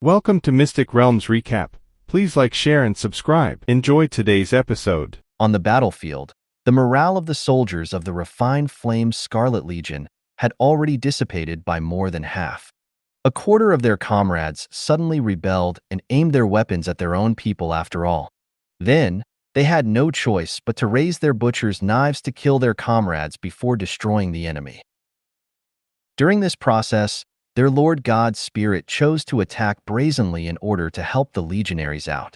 Welcome to Mystic Realms Recap. Please like, share, and subscribe. Enjoy today's episode. On the battlefield, the morale of the soldiers of the refined flame Scarlet Legion had already dissipated by more than half. A quarter of their comrades suddenly rebelled and aimed their weapons at their own people after all. Then, they had no choice but to raise their butcher's knives to kill their comrades before destroying the enemy. During this process, their Lord God's spirit chose to attack brazenly in order to help the legionaries out.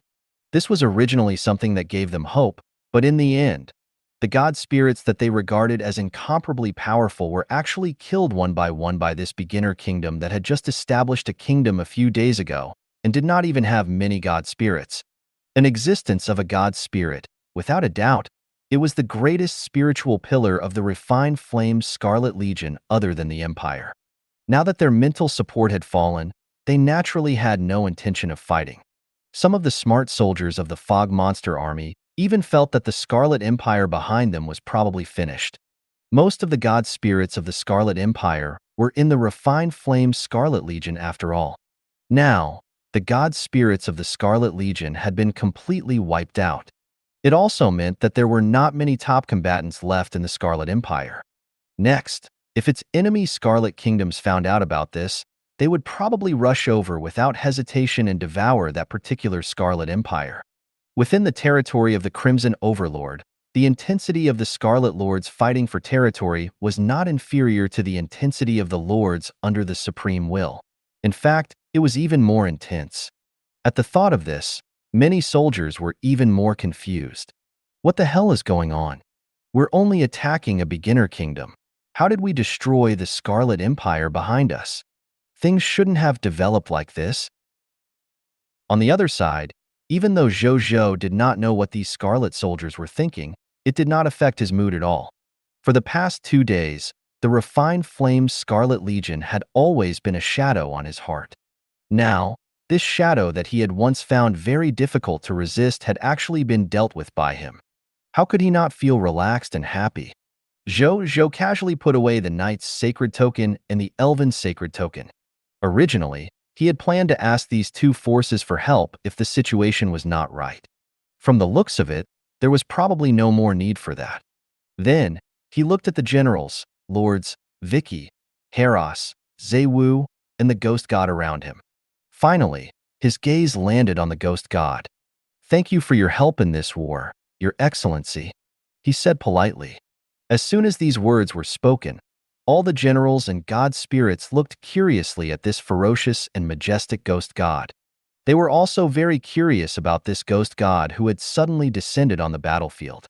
This was originally something that gave them hope, but in the end, the god spirits that they regarded as incomparably powerful were actually killed one by this beginner kingdom that had just established a kingdom a few days ago and did not even have many god spirits. An existence of a god spirit, without a doubt, it was the greatest spiritual pillar of the refined flame Scarlet Legion other than the Empire. Now that their mental support had fallen, they naturally had no intention of fighting. Some of the smart soldiers of the Fog Monster Army even felt that the Scarlet Empire behind them was probably finished. Most of the god spirits of the Scarlet Empire were in the refined flame Scarlet Legion after all. Now, the god spirits of the Scarlet Legion had been completely wiped out. It also meant that there were not many top combatants left in the Scarlet Empire. Next, if its enemy Scarlet Kingdoms found out about this, they would probably rush over without hesitation and devour that particular Scarlet Empire. Within the territory of the Crimson Overlord, the intensity of the Scarlet Lords fighting for territory was not inferior to the intensity of the Lords under the Supreme Will. In fact, it was even more intense. At the thought of this, many soldiers were even more confused. What the hell is going on? We're only attacking a beginner kingdom. How did we destroy the Scarlet Empire behind us? Things shouldn't have developed like this. On the other side, even though Zhou Zhou did not know what these Scarlet soldiers were thinking, it did not affect his mood at all. For the past 2 days, the refined flame Scarlet Legion had always been a shadow on his heart. Now, this shadow that he had once found very difficult to resist had actually been dealt with by him. How could he not feel relaxed and happy? Zhou Zhou casually put away the Knight's Sacred Token and the Elven Sacred Token. Originally, he had planned to ask these two forces for help if the situation was not right. From the looks of it, there was probably no more need for that. Then, he looked at the generals, lords, Vicky, Heros, Zhou, and the ghost god around him. Finally, his gaze landed on the ghost god. "Thank you for your help in this war, Your Excellency," he said politely. As soon as these words were spoken, all the generals and god spirits looked curiously at this ferocious and majestic ghost god. They were also very curious about this ghost god who had suddenly descended on the battlefield.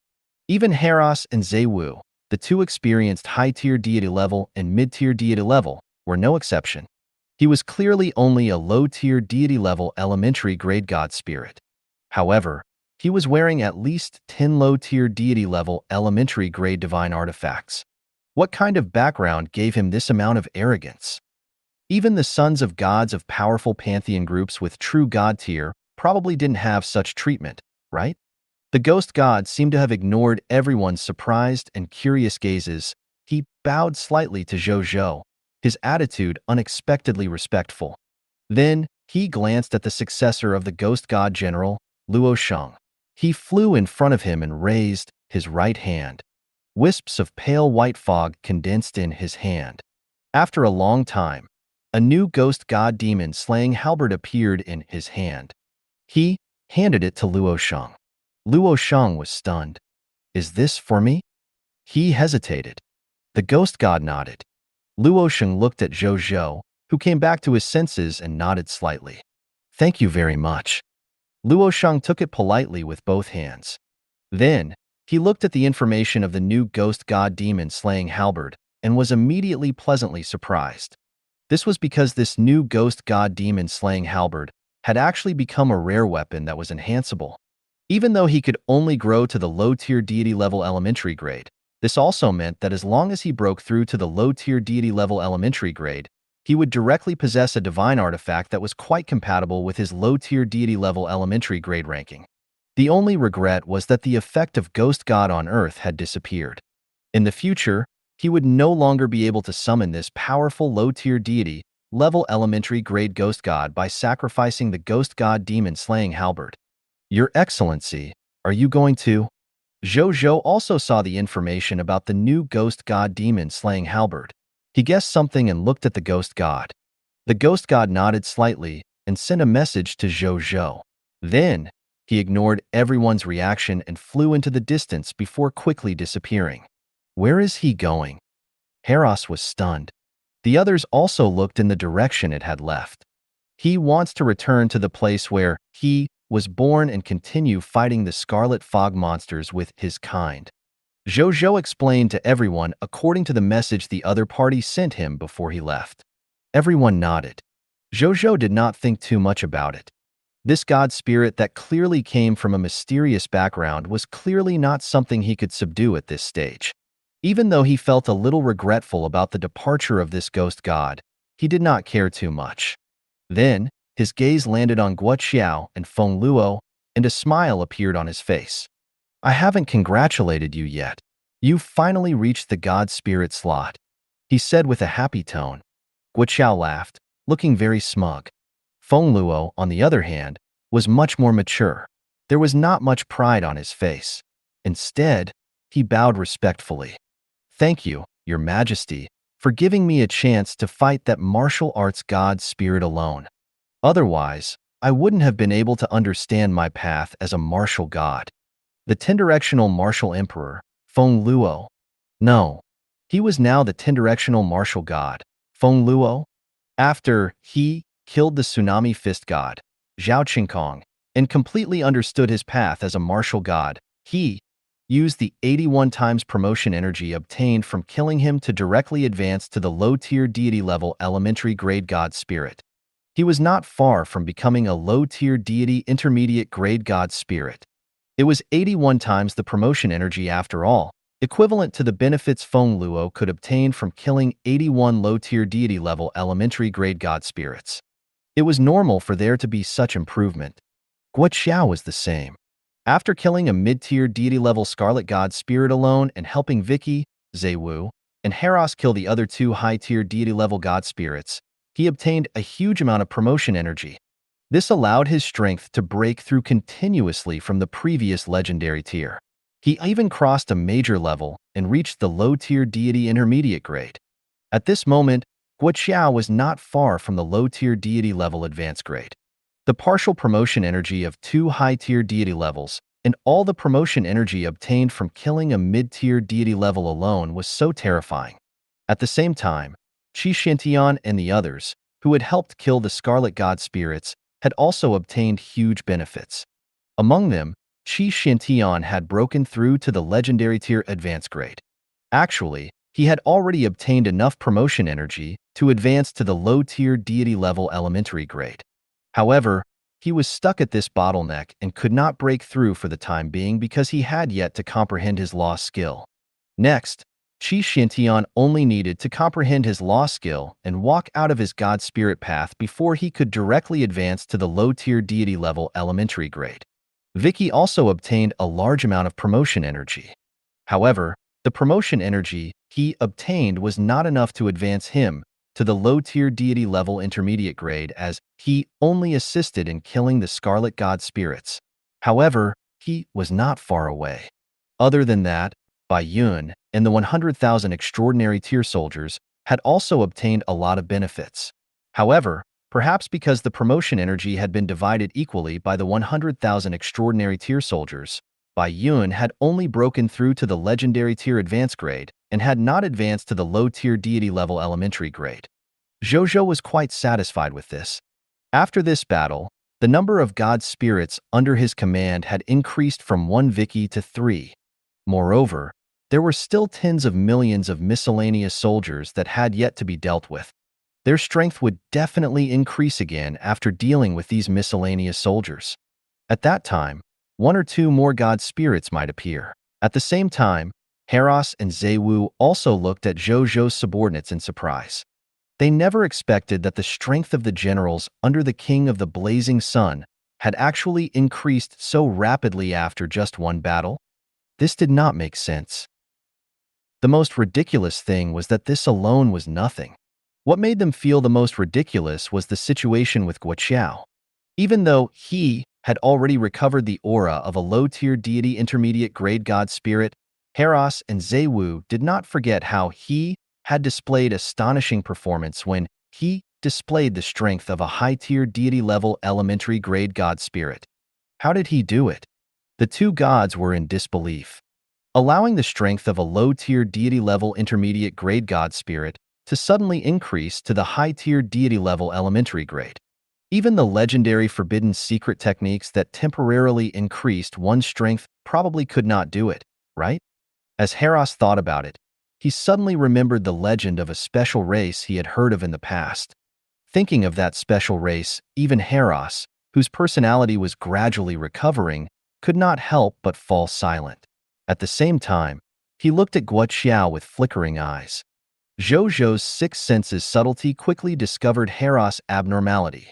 Even Heros and Zhou, the two experienced high-tier deity level and mid-tier deity level, were no exception. He was clearly only a low-tier deity level elementary grade god spirit. However, he was wearing at least 10 low-tier deity level elementary grade divine artifacts. What kind of background gave him this amount of arrogance? Even the sons of gods of powerful pantheon groups with true god tier probably didn't have such treatment, right? The ghost god seemed to have ignored everyone's surprised and curious gazes. He bowed slightly to Zhou Zhou, his attitude unexpectedly respectful. Then, he glanced at the successor of the ghost god general, Luo Sheng. He flew in front of him and raised his right hand. Wisps of pale white fog condensed in his hand. After a long time, a new ghost god demon slaying halberd appeared in his hand. He handed it to Luo Sheng. Luo Sheng was stunned. "Is this for me?" He hesitated. The ghost god nodded. Luo Sheng looked at Zhou Zhou, who came back to his senses and nodded slightly. "Thank you very much." Luo Sheng took it politely with both hands. Then, he looked at the information of the new ghost god demon slaying halberd and was immediately pleasantly surprised. This was because this new ghost god demon slaying halberd had actually become a rare weapon that was enhanceable. Even though he could only grow to the low-tier deity level elementary grade, this also meant that as long as he broke through to the low-tier deity level elementary grade, he would directly possess a divine artifact that was quite compatible with his low-tier deity level elementary grade ranking. The only regret was that the effect of Ghost God on Earth had disappeared. In the future, he would no longer be able to summon this powerful low-tier deity level elementary grade ghost god by sacrificing the ghost god demon slaying halberd. Your Excellency, are you going to? Zhou Zhou also saw the information about the new ghost god demon slaying halberd. He guessed something and looked at the ghost god. The ghost god nodded slightly and sent a message to Zhou Zhou. Then, he ignored everyone's reaction and flew into the distance before quickly disappearing. Where is he going? Heros was stunned. The others also looked in the direction it had left. He wants to return to the place where he was born and continue fighting the scarlet fog monsters with his kind. Zhou Zhou explained to everyone according to the message the other party sent him before he left. Everyone nodded. Zhou Zhou did not think too much about it. This god spirit that clearly came from a mysterious background was clearly not something he could subdue at this stage. Even though he felt a little regretful about the departure of this ghost god, he did not care too much. Then, his gaze landed on Guo Xiao and Feng Luo, and a smile appeared on his face. I haven't congratulated you yet. You've finally reached the god spirit slot, he said with a happy tone. Guo Xiao laughed, looking very smug. Feng Luo, on the other hand, was much more mature. There was not much pride on his face. Instead, he bowed respectfully. Thank you, Your Majesty, for giving me a chance to fight that martial arts god spirit alone. Otherwise, I wouldn't have been able to understand my path as a martial god. The 10-directional martial emperor, Feng Luo. No, he was now the 10-directional martial god, Feng Luo. After he killed the tsunami fist god, Zhao Qingkong, and completely understood his path as a martial god, he used the 81 times promotion energy obtained from killing him to directly advance to the low-tier deity level elementary grade god spirit. He was not far from becoming a low-tier deity intermediate grade god spirit. It was 81 times the promotion energy after all, equivalent to the benefits Feng Luo could obtain from killing 81 low-tier deity level elementary grade god spirits. It was normal for there to be such improvement. Guo Xiao was the same. After killing a mid-tier deity-level Scarlet God Spirit alone and helping Vicky, Zaiwu, and Heros kill the other two high-tier deity-level God Spirits, he obtained a huge amount of promotion energy. This allowed his strength to break through continuously from the previous legendary tier. He even crossed a major level and reached the low-tier deity intermediate grade. At this moment, Guo Xiao was not far from the low-tier deity level advanced grade. The partial promotion energy of 2 high-tier deity levels and all the promotion energy obtained from killing a mid-tier deity level alone was so terrifying. At the same time, Qi Shintian and the others, who had helped kill the Scarlet God Spirits, had also obtained huge benefits. Among them, Qi Shintian had broken through to the legendary tier advanced grade. Actually, he had already obtained enough promotion energy to advance to the low-tier deity level elementary grade. However, he was stuck at this bottleneck and could not break through for the time being because he had yet to comprehend his lost skill. Next, Qi Shintian only needed to comprehend his lost skill and walk out of his God Spirit path before he could directly advance to the low-tier deity level elementary grade. Vicky also obtained a large amount of promotion energy. However, the promotion energy he obtained was not enough to advance him to the low-tier deity level intermediate grade as he only assisted in killing the Scarlet God Spirits. However, he was not far away. Other than that, Bai Yun and the 100,000 extraordinary tier soldiers had also obtained a lot of benefits. However, perhaps because the promotion energy had been divided equally by the 100,000 extraordinary tier soldiers, Bai Yun had only broken through to the legendary tier advanced grade and had not advanced to the low-tier deity level elementary grade. Zhou Zhou was quite satisfied with this. After this battle, the number of god spirits under his command had increased from 1 Vicky to 3. Moreover, there were still tens of millions of miscellaneous soldiers that had yet to be dealt with. Their strength would definitely increase again after dealing with these miscellaneous soldiers. At that time, 1 or 2 more god spirits might appear. At the same time, Heros and Zaiwu also looked at Zhou Zhou's subordinates in surprise. They never expected that the strength of the generals under the King of the Blazing Sun had actually increased so rapidly after just one battle. This did not make sense. The most ridiculous thing was that this alone was nothing. What made them feel the most ridiculous was the situation with Guoqiao. Even though he had already recovered the aura of a low-tier deity intermediate grade god spirit, Heros and Zhou did not forget how he had displayed astonishing performance when he displayed the strength of a high-tier deity-level elementary grade god spirit. How did he do it? The two gods were in disbelief. Allowing the strength of a low-tier deity-level intermediate grade god spirit to suddenly increase to the high-tier deity-level elementary grade. Even the legendary forbidden secret techniques that temporarily increased one's strength probably could not do it, right? As Heros thought about it, he suddenly remembered the legend of a special race he had heard of in the past. Thinking of that special race, even Heros, whose personality was gradually recovering, could not help but fall silent. At the same time, he looked at Guoqiao with flickering eyes. Zhou Zhou's sixth sense's subtlety quickly discovered Heros' abnormality.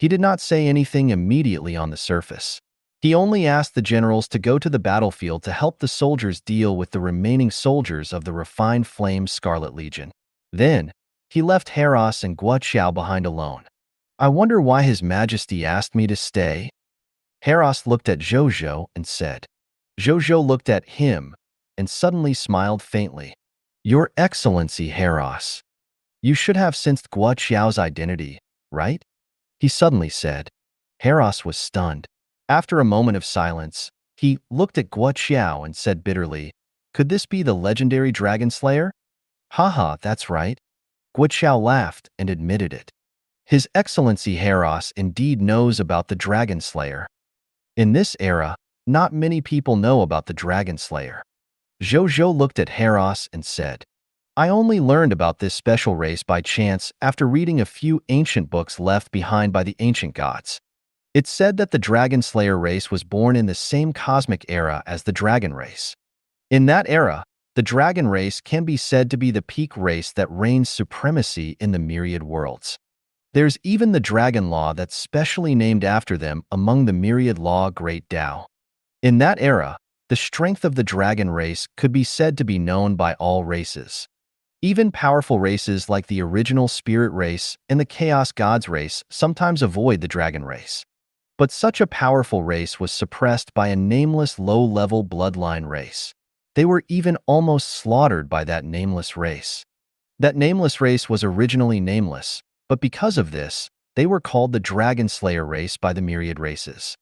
He did not say anything immediately on the surface. He only asked the generals to go to the battlefield to help the soldiers deal with the remaining soldiers of the refined flame Scarlet Legion. Then, he left Heros and Guoqiao behind alone. I wonder why His Majesty asked me to stay? Heros looked at Zhou Zhou and said. Zhou Zhou looked at him and suddenly smiled faintly. Your Excellency, Heros. You should have sensed Guoqiao's identity, right? He suddenly said. Heros was stunned. After a moment of silence, he looked at Guoqiao and said bitterly, could this be the legendary Dragon Slayer? Haha, that's right. Guoqiao laughed and admitted it. His Excellency Heros indeed knows about the Dragon Slayer. In this era, not many people know about the Dragon Slayer. Zhou Zhou looked at Heros and said, I only learned about this special race by chance after reading a few ancient books left behind by the ancient gods. It said that the Dragon Slayer race was born in the same cosmic era as the Dragon race. In that era, the Dragon race can be said to be the peak race that reigns supremacy in the myriad worlds. There's even the Dragon Law that's specially named after them among the myriad law Great Tao. In that era, the strength of the Dragon race could be said to be known by all races. Even powerful races like the original Spirit race and the Chaos Gods race sometimes avoid the Dragon race. But such a powerful race was suppressed by a nameless low-level bloodline race. They were even almost slaughtered by that nameless race. That nameless race was originally nameless, but because of this, they were called the Dragon Slayer race by the myriad races.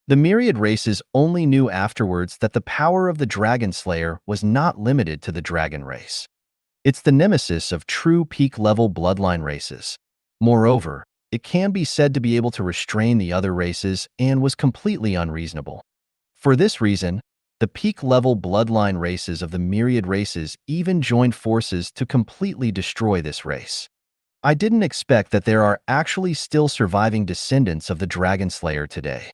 The myriad races only knew afterwards that the power of the Dragon Slayer was not limited to the Dragon race. It's the nemesis of true peak-level bloodline races. Moreover, it can be said to be able to restrain the other races and was completely unreasonable. For this reason, the peak-level bloodline races of the myriad races even joined forces to completely destroy this race. I didn't expect that there are actually still surviving descendants of the Dragon Slayer today.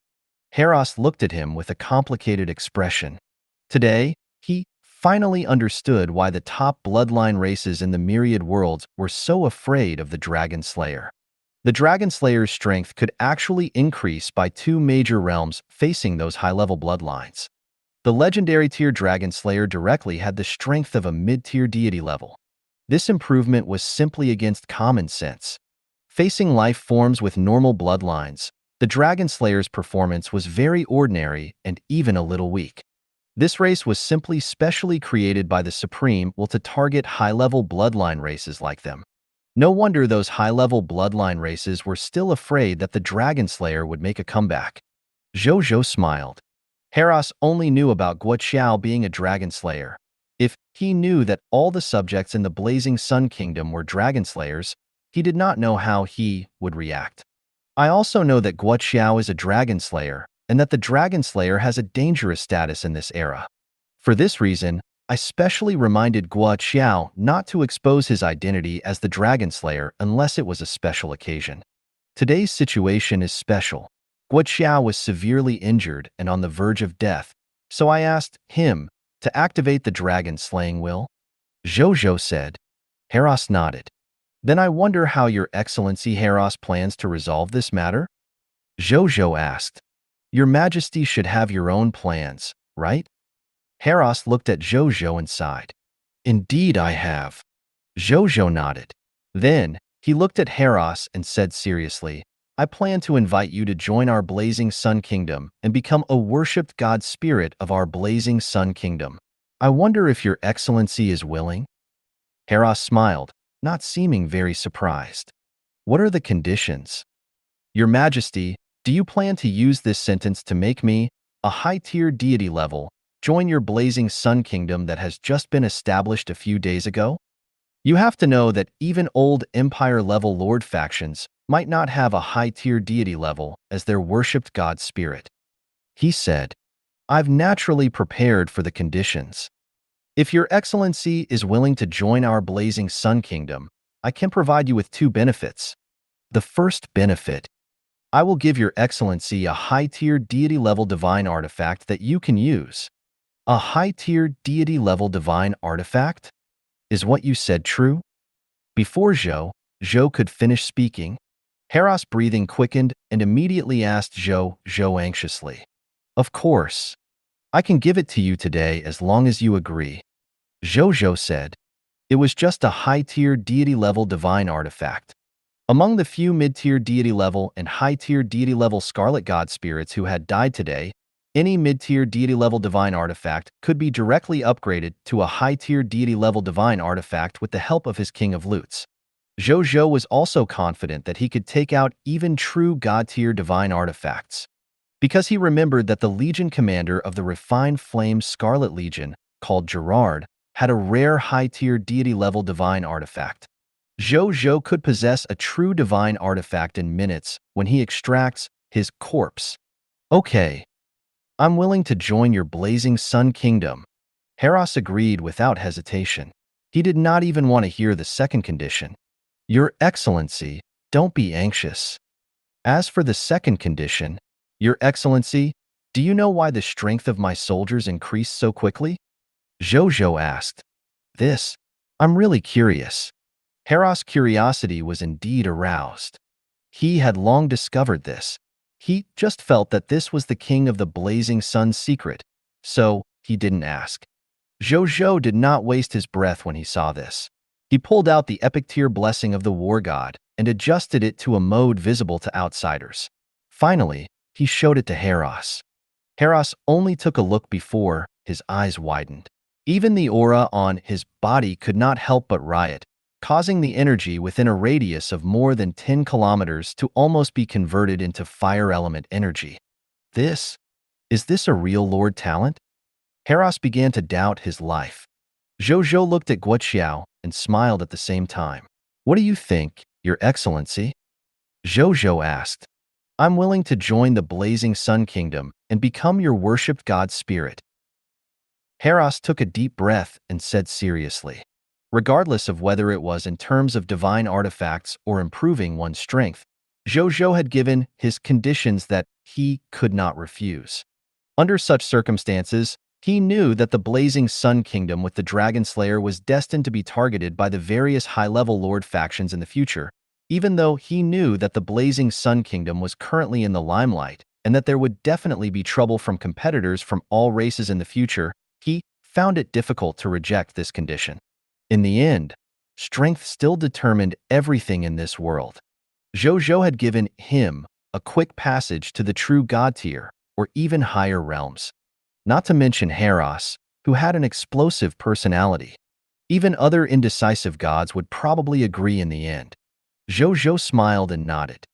Heros looked at him with a complicated expression. Today, he finally understood why the top bloodline races in the myriad worlds were so afraid of the Dragon Slayer. The Dragon Slayer's strength could actually increase by two major realms facing those high-level bloodlines. The legendary tier Dragon Slayer directly had the strength of a mid-tier deity level. This improvement was simply against common sense. Facing life forms with normal bloodlines, the Dragon Slayer's performance was very ordinary and even a little weak. This race was simply specially created by the Supreme Will to target high-level bloodline races like them. No wonder those high-level bloodline races were still afraid that the Dragon Slayer would make a comeback. Zhou Zhou smiled. Heros only knew about Guoqiao being a Dragon Slayer. If he knew that all the subjects in the Blazing Sun Kingdom were Dragon Slayers, he did not know how he would react. I also know that Guoqiao is a Dragon Slayer, and that the Dragon Slayer has a dangerous status in this era. For this reason, I specially reminded Guoqiao not to expose his identity as the Dragon Slayer unless it was a special occasion. Today's situation is special. Guoqiao was severely injured and on the verge of death, so I asked him to activate the dragon slaying will. Zhou Zhou said. Heros nodded. Then I wonder how Your Excellency Heros plans to resolve this matter? Zhou Zhou asked. Your Majesty should have your own plans, right? Heros looked at Zhou Zhou and sighed. Indeed I have. Zhou Zhou nodded. Then, he looked at Heros and said seriously, I plan to invite you to join our Blazing Sun Kingdom and become a worshipped god spirit of our Blazing Sun Kingdom. I wonder if your excellency is willing? Heros smiled, not seeming very surprised. What are the conditions? Your Majesty, do you plan to use this sentence to make me, a high-tier deity level, join your Blazing Sun Kingdom that has just been established a few days ago? You have to know that even old Empire-level Lord factions might not have a high-tier deity level as their worshipped god spirit. He said, I've naturally prepared for the conditions. If your excellency is willing to join our Blazing Sun Kingdom, I can provide you with two benefits. The first benefit, I will give your excellency a high-tier deity-level divine artifact that you can use. A high-tier deity-level divine artifact? Is what you said true? Before Zhou Zhou could finish speaking, Heros' breathing quickened and immediately asked Zhou Zhou anxiously. Of course. I can give it to you today as long as you agree. Zhou Zhou said. It was just a high-tier deity-level divine artifact. Among the few mid-tier deity-level and high-tier deity-level Scarlet God spirits who had died today, any mid-tier deity-level divine artifact could be directly upgraded to a high-tier deity-level divine artifact with the help of his King of Lutes. Zhou Zhou was also confident that he could take out even true God-tier divine artifacts. Because he remembered that the Legion commander of the refined flame Scarlet Legion, called Gerard, had a rare high-tier deity-level divine artifact. Zhou Zhou could possess a true divine artifact in minutes when he extracts his corpse. Okay, I'm willing to join your Blazing Sun Kingdom. Heros agreed without hesitation. He did not even want to hear the second condition. Your Excellency, don't be anxious. As for the second condition, Your Excellency, do you know why the strength of my soldiers increased so quickly? Zhou Zhou asked. I'm really curious. Heros' curiosity was indeed aroused. He had long discovered this. He just felt that this was the King of the Blazing Sun's secret, so he didn't ask. Zhou Zhou did not waste his breath when he saw this. He pulled out the epic tier blessing of the war god and adjusted it to a mode visible to outsiders. Finally, he showed it to Heros. Heros only took a look before his eyes widened. Even the aura on his body could not help but riot, causing the energy within a radius of more than 10 kilometers to almost be converted into fire element energy. Is this a real Lord talent? Heros began to doubt his life. Zhou Zhou looked at Guoqiao and smiled at the same time. What do you think, Your Excellency? Zhou Zhou asked. I'm willing to join the Blazing Sun Kingdom and become your worshipped god spirit. Heros took a deep breath and said seriously. Regardless of whether it was in terms of divine artifacts or improving one's strength, Zhou Zhou had given his conditions that he could not refuse. Under such circumstances, he knew that the Blazing Sun Kingdom with the Dragon Slayer was destined to be targeted by the various high-level Lord factions in the future, even though he knew that the Blazing Sun Kingdom was currently in the limelight and that there would definitely be trouble from competitors from all races in the future. He found it difficult to reject this condition. In the end, strength still determined everything in this world. Zhou Zhou had given him a quick passage to the true god tier or even higher realms. Not to mention Heros, who had an explosive personality. Even other indecisive gods would probably agree in the end. Zhou Zhou smiled and nodded.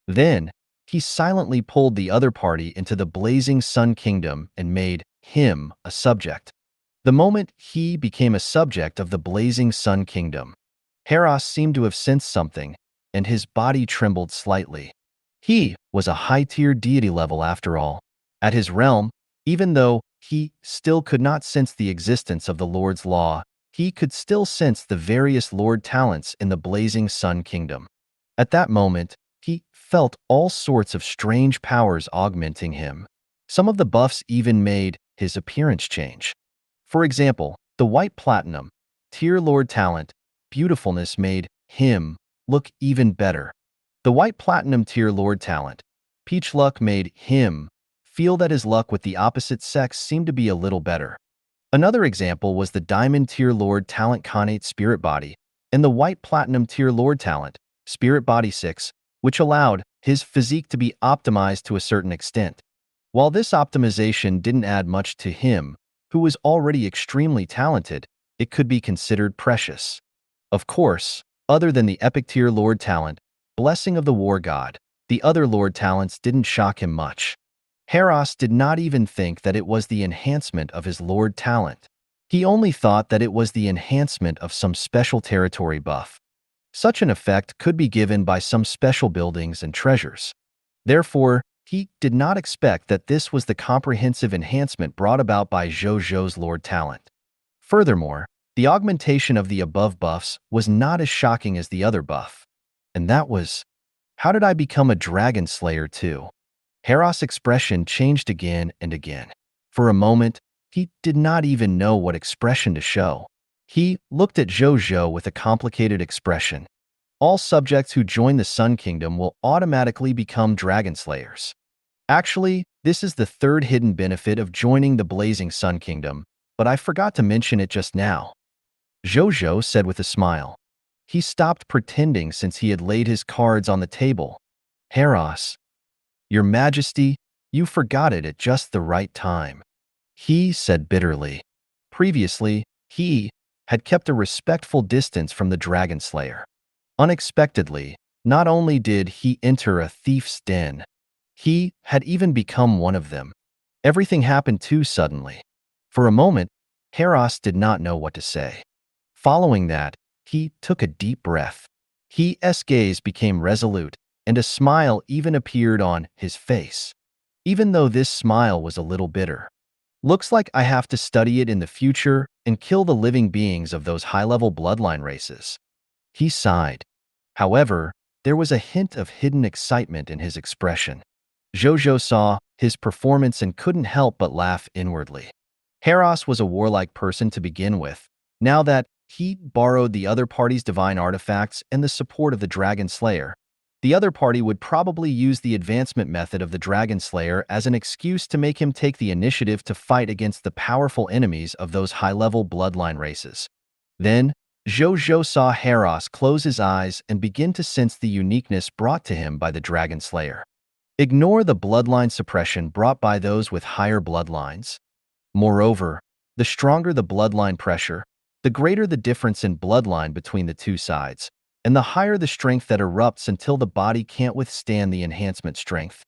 Then, he silently pulled the other party into the Blazing Sun Kingdom and made him a subject. The moment he became a subject of the Blazing Sun Kingdom, Heros seemed to have sensed something, and his body trembled slightly. He was a high-tier deity level after all. At his realm, even though he still could not sense the existence of the Lord's Law, he could still sense the various Lord talents in the Blazing Sun Kingdom. At that moment, he felt all sorts of strange powers augmenting him. Some of the buffs even made his appearance change. For example, the White Platinum, Tier Lord talent, beautifulness made him look even better. The White Platinum Tier Lord talent, Peach Luck made him feel that his luck with the opposite sex seemed to be a little better. Another example was the Diamond Tier Lord talent Connate Spirit Body, and the white platinum tier Lord talent, Spirit Body 6, which allowed his physique to be optimized to a certain extent. While this optimization didn't add much to him, who was already extremely talented, it could be considered precious. Of course, other than the epic tier Lord talent, Blessing of the War God, the other Lord talents didn't shock him much. Heros did not even think that it was the enhancement of his Lord talent. He only thought that it was the enhancement of some special territory buff. Such an effect could be given by some special buildings and treasures. Therefore, he did not expect that this was the comprehensive enhancement brought about by Zhou Zhou's Lord talent. Furthermore, the augmentation of the above buffs was not as shocking as the other buff. And that was, how did I become a Dragon Slayer too? Heros' expression changed again and again. For a moment, he did not even know what expression to show. He looked at Zhou Zhou with a complicated expression. All subjects who join the Sun Kingdom will automatically become Dragon Slayers. Actually, this is the third hidden benefit of joining the Blazing Sun Kingdom, but I forgot to mention it just now. Zhou Zhou said with a smile. He stopped pretending since he had laid his cards on the table. Heros, Your Majesty, you forgot it at just the right time. He said bitterly. Previously, he had kept a respectful distance from the Dragon Slayer. Unexpectedly, not only did he enter a thief's den, he had even become one of them. Everything happened too suddenly. For a moment, Heros did not know what to say. Following that, he took a deep breath. His gaze became resolute, and a smile even appeared on his face. Even though this smile was a little bitter. Looks like I have to study it in the future and kill the living beings of those high-level bloodline races. He sighed. However, there was a hint of hidden excitement in his expression. Zhou Zhou saw his performance and couldn't help but laugh inwardly. Heros was a warlike person to begin with. Now that he borrowed the other party's divine artifacts and the support of the Dragon Slayer, the other party would probably use the advancement method of the Dragon Slayer as an excuse to make him take the initiative to fight against the powerful enemies of those high-level bloodline races. Then, Zhou Zhou saw Heros close his eyes and begin to sense the uniqueness brought to him by the Dragon Slayer. Ignore the bloodline suppression brought by those with higher bloodlines. Moreover, the stronger the bloodline pressure, the greater the difference in bloodline between the two sides, and the higher the strength that erupts until the body can't withstand the enhancement strength.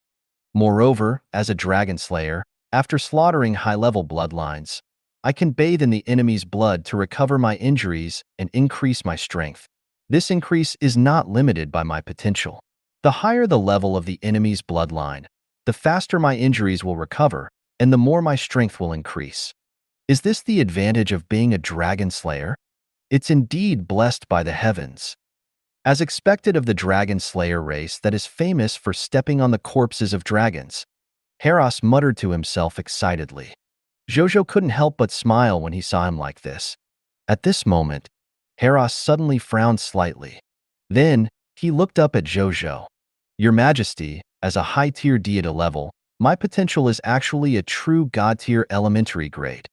Moreover, as a Dragon Slayer, after slaughtering high-level bloodlines, I can bathe in the enemy's blood to recover my injuries and increase my strength. This increase is not limited by my potential. The higher the level of the enemy's bloodline, the faster my injuries will recover, and the more my strength will increase. Is this the advantage of being a Dragon Slayer? It's indeed blessed by the heavens. As expected of the Dragon Slayer race that is famous for stepping on the corpses of dragons, Heros muttered to himself excitedly. Zhou Zhou couldn't help but smile when he saw him like this. At this moment, Heros suddenly frowned slightly. Then, he looked up at Zhou Zhou. Your Majesty, as a high-tier deity level, my potential is actually a true god-tier elementary grade.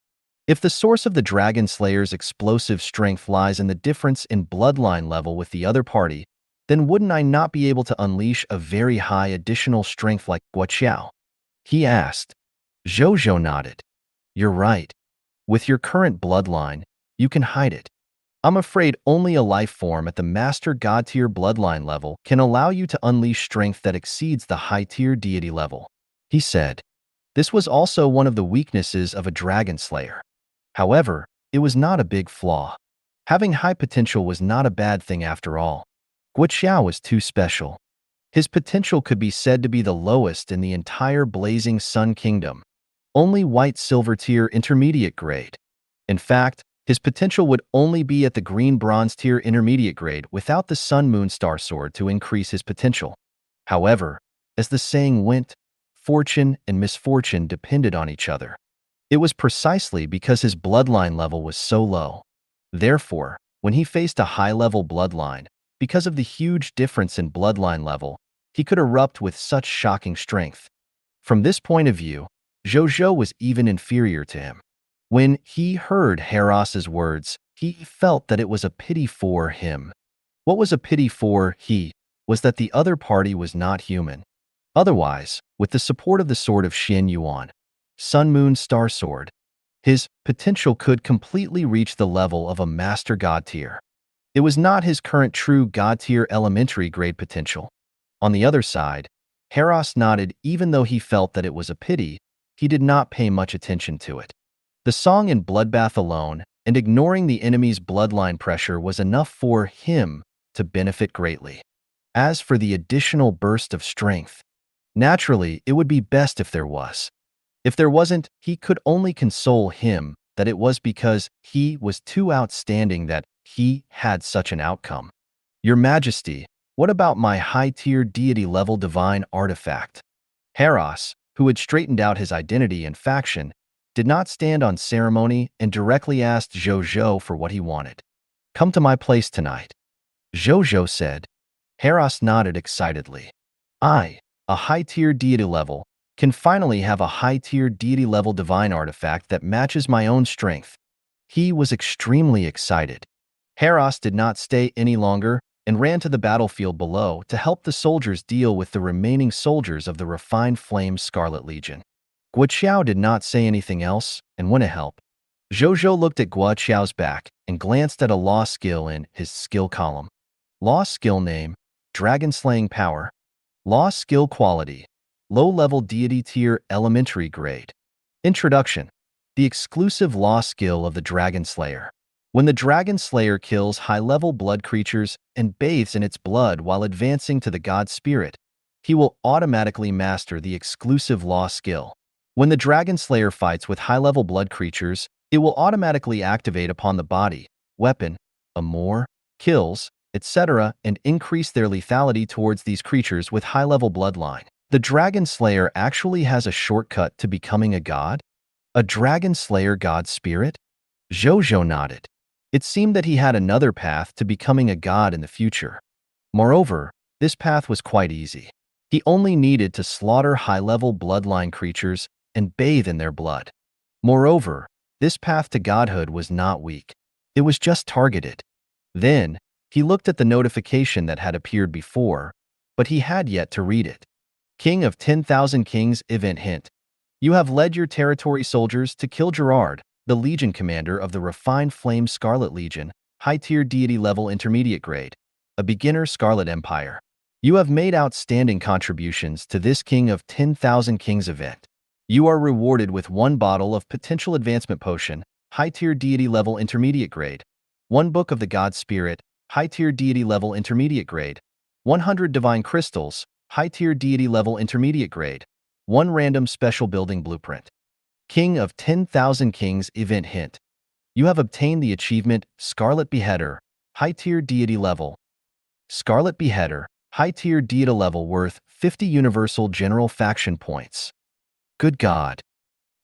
If the source of the Dragon Slayer's explosive strength lies in the difference in bloodline level with the other party, then wouldn't I not be able to unleash a very high additional strength like Guoqiao? He asked. Zhou Zhou nodded. You're right. With your current bloodline, you can hide it. I'm afraid only a life form at the Master God tier bloodline level can allow you to unleash strength that exceeds the high tier deity level, he said. This was also one of the weaknesses of a Dragon Slayer. However, it was not a big flaw. Having high potential was not a bad thing after all. Guoqiao was too special. His potential could be said to be the lowest in the entire Blazing Sun Kingdom. Only white silver tier intermediate grade. In fact, his potential would only be at the green bronze tier intermediate grade without the Sun Moon Star Sword to increase his potential. However, as the saying went, fortune and misfortune depended on each other. It was precisely because his bloodline level was so low. Therefore, when he faced a high-level bloodline, because of the huge difference in bloodline level, he could erupt with such shocking strength. From this point of view, Zhou Zhou was even inferior to him. When he heard Heros's words, he felt that it was a pity for him. What was a pity for he was that the other party was not human. Otherwise, with the support of the sword of Xin Yuan, Sun Moon Star Sword, his potential could completely reach the level of a master god tier. It was not his current true god tier elementary grade potential. On the other side, Heros nodded even though he felt that it was a pity. He did not pay much attention to it. The song in Bloodbath alone and ignoring the enemy's bloodline pressure was enough for him to benefit greatly. As for the additional burst of strength, naturally, it would be best if there was. If there wasn't, he could only console him that it was because he was too outstanding that he had such an outcome. Your Majesty, what about my high-tier deity-level divine artifact? Heros, who had straightened out his identity and faction, did not stand on ceremony and directly asked Zhou Zhou for what he wanted. Come to my place tonight, Zhou Zhou said. Heros nodded excitedly. I, a high-tier deity level, can finally have a high-tier deity-level divine artifact that matches my own strength. He was extremely excited. Heros did not stay any longer and ran to the battlefield below to help the soldiers deal with the remaining soldiers of the refined flame Scarlet Legion. Guo Qiao did not say anything else and went to help. Zhou Zhou looked at Guo Qiao's back and glanced at a law skill in his skill column. Law skill name, Dragon Slaying Power. Law skill quality, low-level deity tier elementary grade. Introduction. The exclusive law skill of the Dragon Slayer. When the Dragon Slayer kills high-level blood creatures and bathes in its blood while advancing to the God Spirit, he will automatically master the exclusive law skill. When the Dragon Slayer fights with high-level blood creatures, it will automatically activate upon the body, weapon, amour, kills, etc., and increase their lethality towards these creatures with high-level bloodline. The Dragon Slayer actually has a shortcut to becoming a god? A Dragon Slayer God Spirit? Zhou Zhou nodded. It seemed that he had another path to becoming a god in the future. Moreover, this path was quite easy. He only needed to slaughter high-level bloodline creatures and bathe in their blood. Moreover, this path to godhood was not weak. It was just targeted. Then, he looked at the notification that had appeared before, but he had yet to read it. King of 10,000 Kings Event Hint. You have led your territory soldiers to kill Gerard, the Legion commander of the refined flame Scarlet Legion, high-tier deity level intermediate grade, a beginner Scarlet Empire. You have made outstanding contributions to this King of 10,000 Kings event. You are rewarded with 1 bottle of potential advancement potion, high-tier deity level intermediate grade, 1 book of the God Spirit, high-tier deity level intermediate grade, 100 divine crystals, high-tier deity level intermediate grade, 1 random special building blueprint. King of 10,000 Kings Event Hint. You have obtained the achievement Scarlet Beheader, high-tier deity level. Scarlet Beheader, high-tier deity level worth 50 universal general faction points. Good God.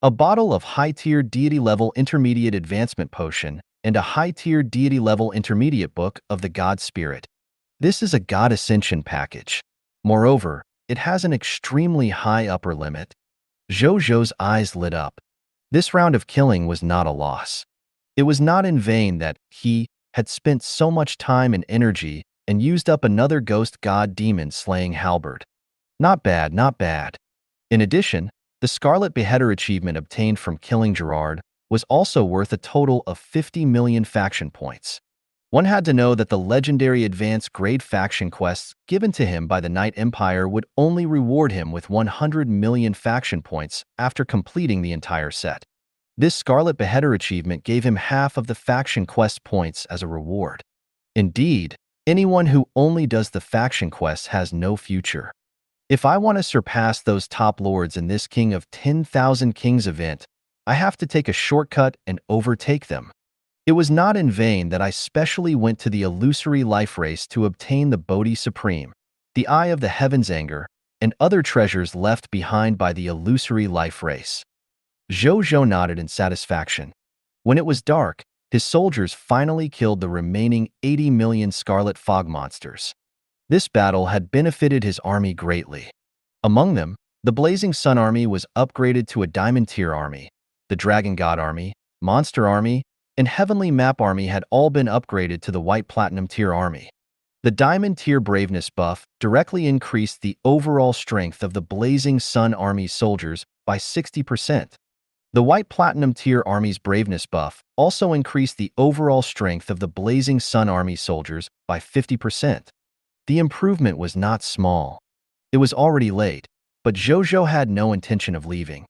A bottle of high-tier deity level intermediate advancement potion and a high-tier deity level intermediate book of the God Spirit. This is a God Ascension package. Moreover, it has an extremely high upper limit. Zhou Zhou's eyes lit up. This round of killing was not a loss. It was not in vain that he had spent so much time and energy and used up another ghost god demon slaying halberd. Not bad, not bad. In addition, the Scarlet Beheader achievement obtained from killing Gerard was also worth a total of 50 million faction points. One had to know that the legendary advanced grade faction quests given to him by the Night Empire would only reward him with 100 million faction points after completing the entire set. This Scarlet Beheader achievement gave him half of the faction quest points as a reward. Indeed, anyone who only does the faction quests has no future. If I want to surpass those top lords in this King of 10,000 Kings event, I have to take a shortcut and overtake them. It was not in vain that I specially went to the illusory life race to obtain the Bodhi Supreme, the Eye of the Heaven's Anger, and other treasures left behind by the illusory life race. Zhou Zhou nodded in satisfaction. When it was dark, his soldiers finally killed the remaining 80 million Scarlet Fog monsters. This battle had benefited his army greatly. Among them, the Blazing Sun Army was upgraded to a Diamond Tier Army, the Dragon God Army, Monster Army, and Heavenly Map Army had all been upgraded to the White Platinum Tier Army. The Diamond Tier Braveness buff directly increased the overall strength of the Blazing Sun Army soldiers by 60%. The White Platinum Tier Army's Braveness buff also increased the overall strength of the Blazing Sun Army soldiers by 50%. The improvement was not small. It was already late, but Zhou Zhou had no intention of leaving.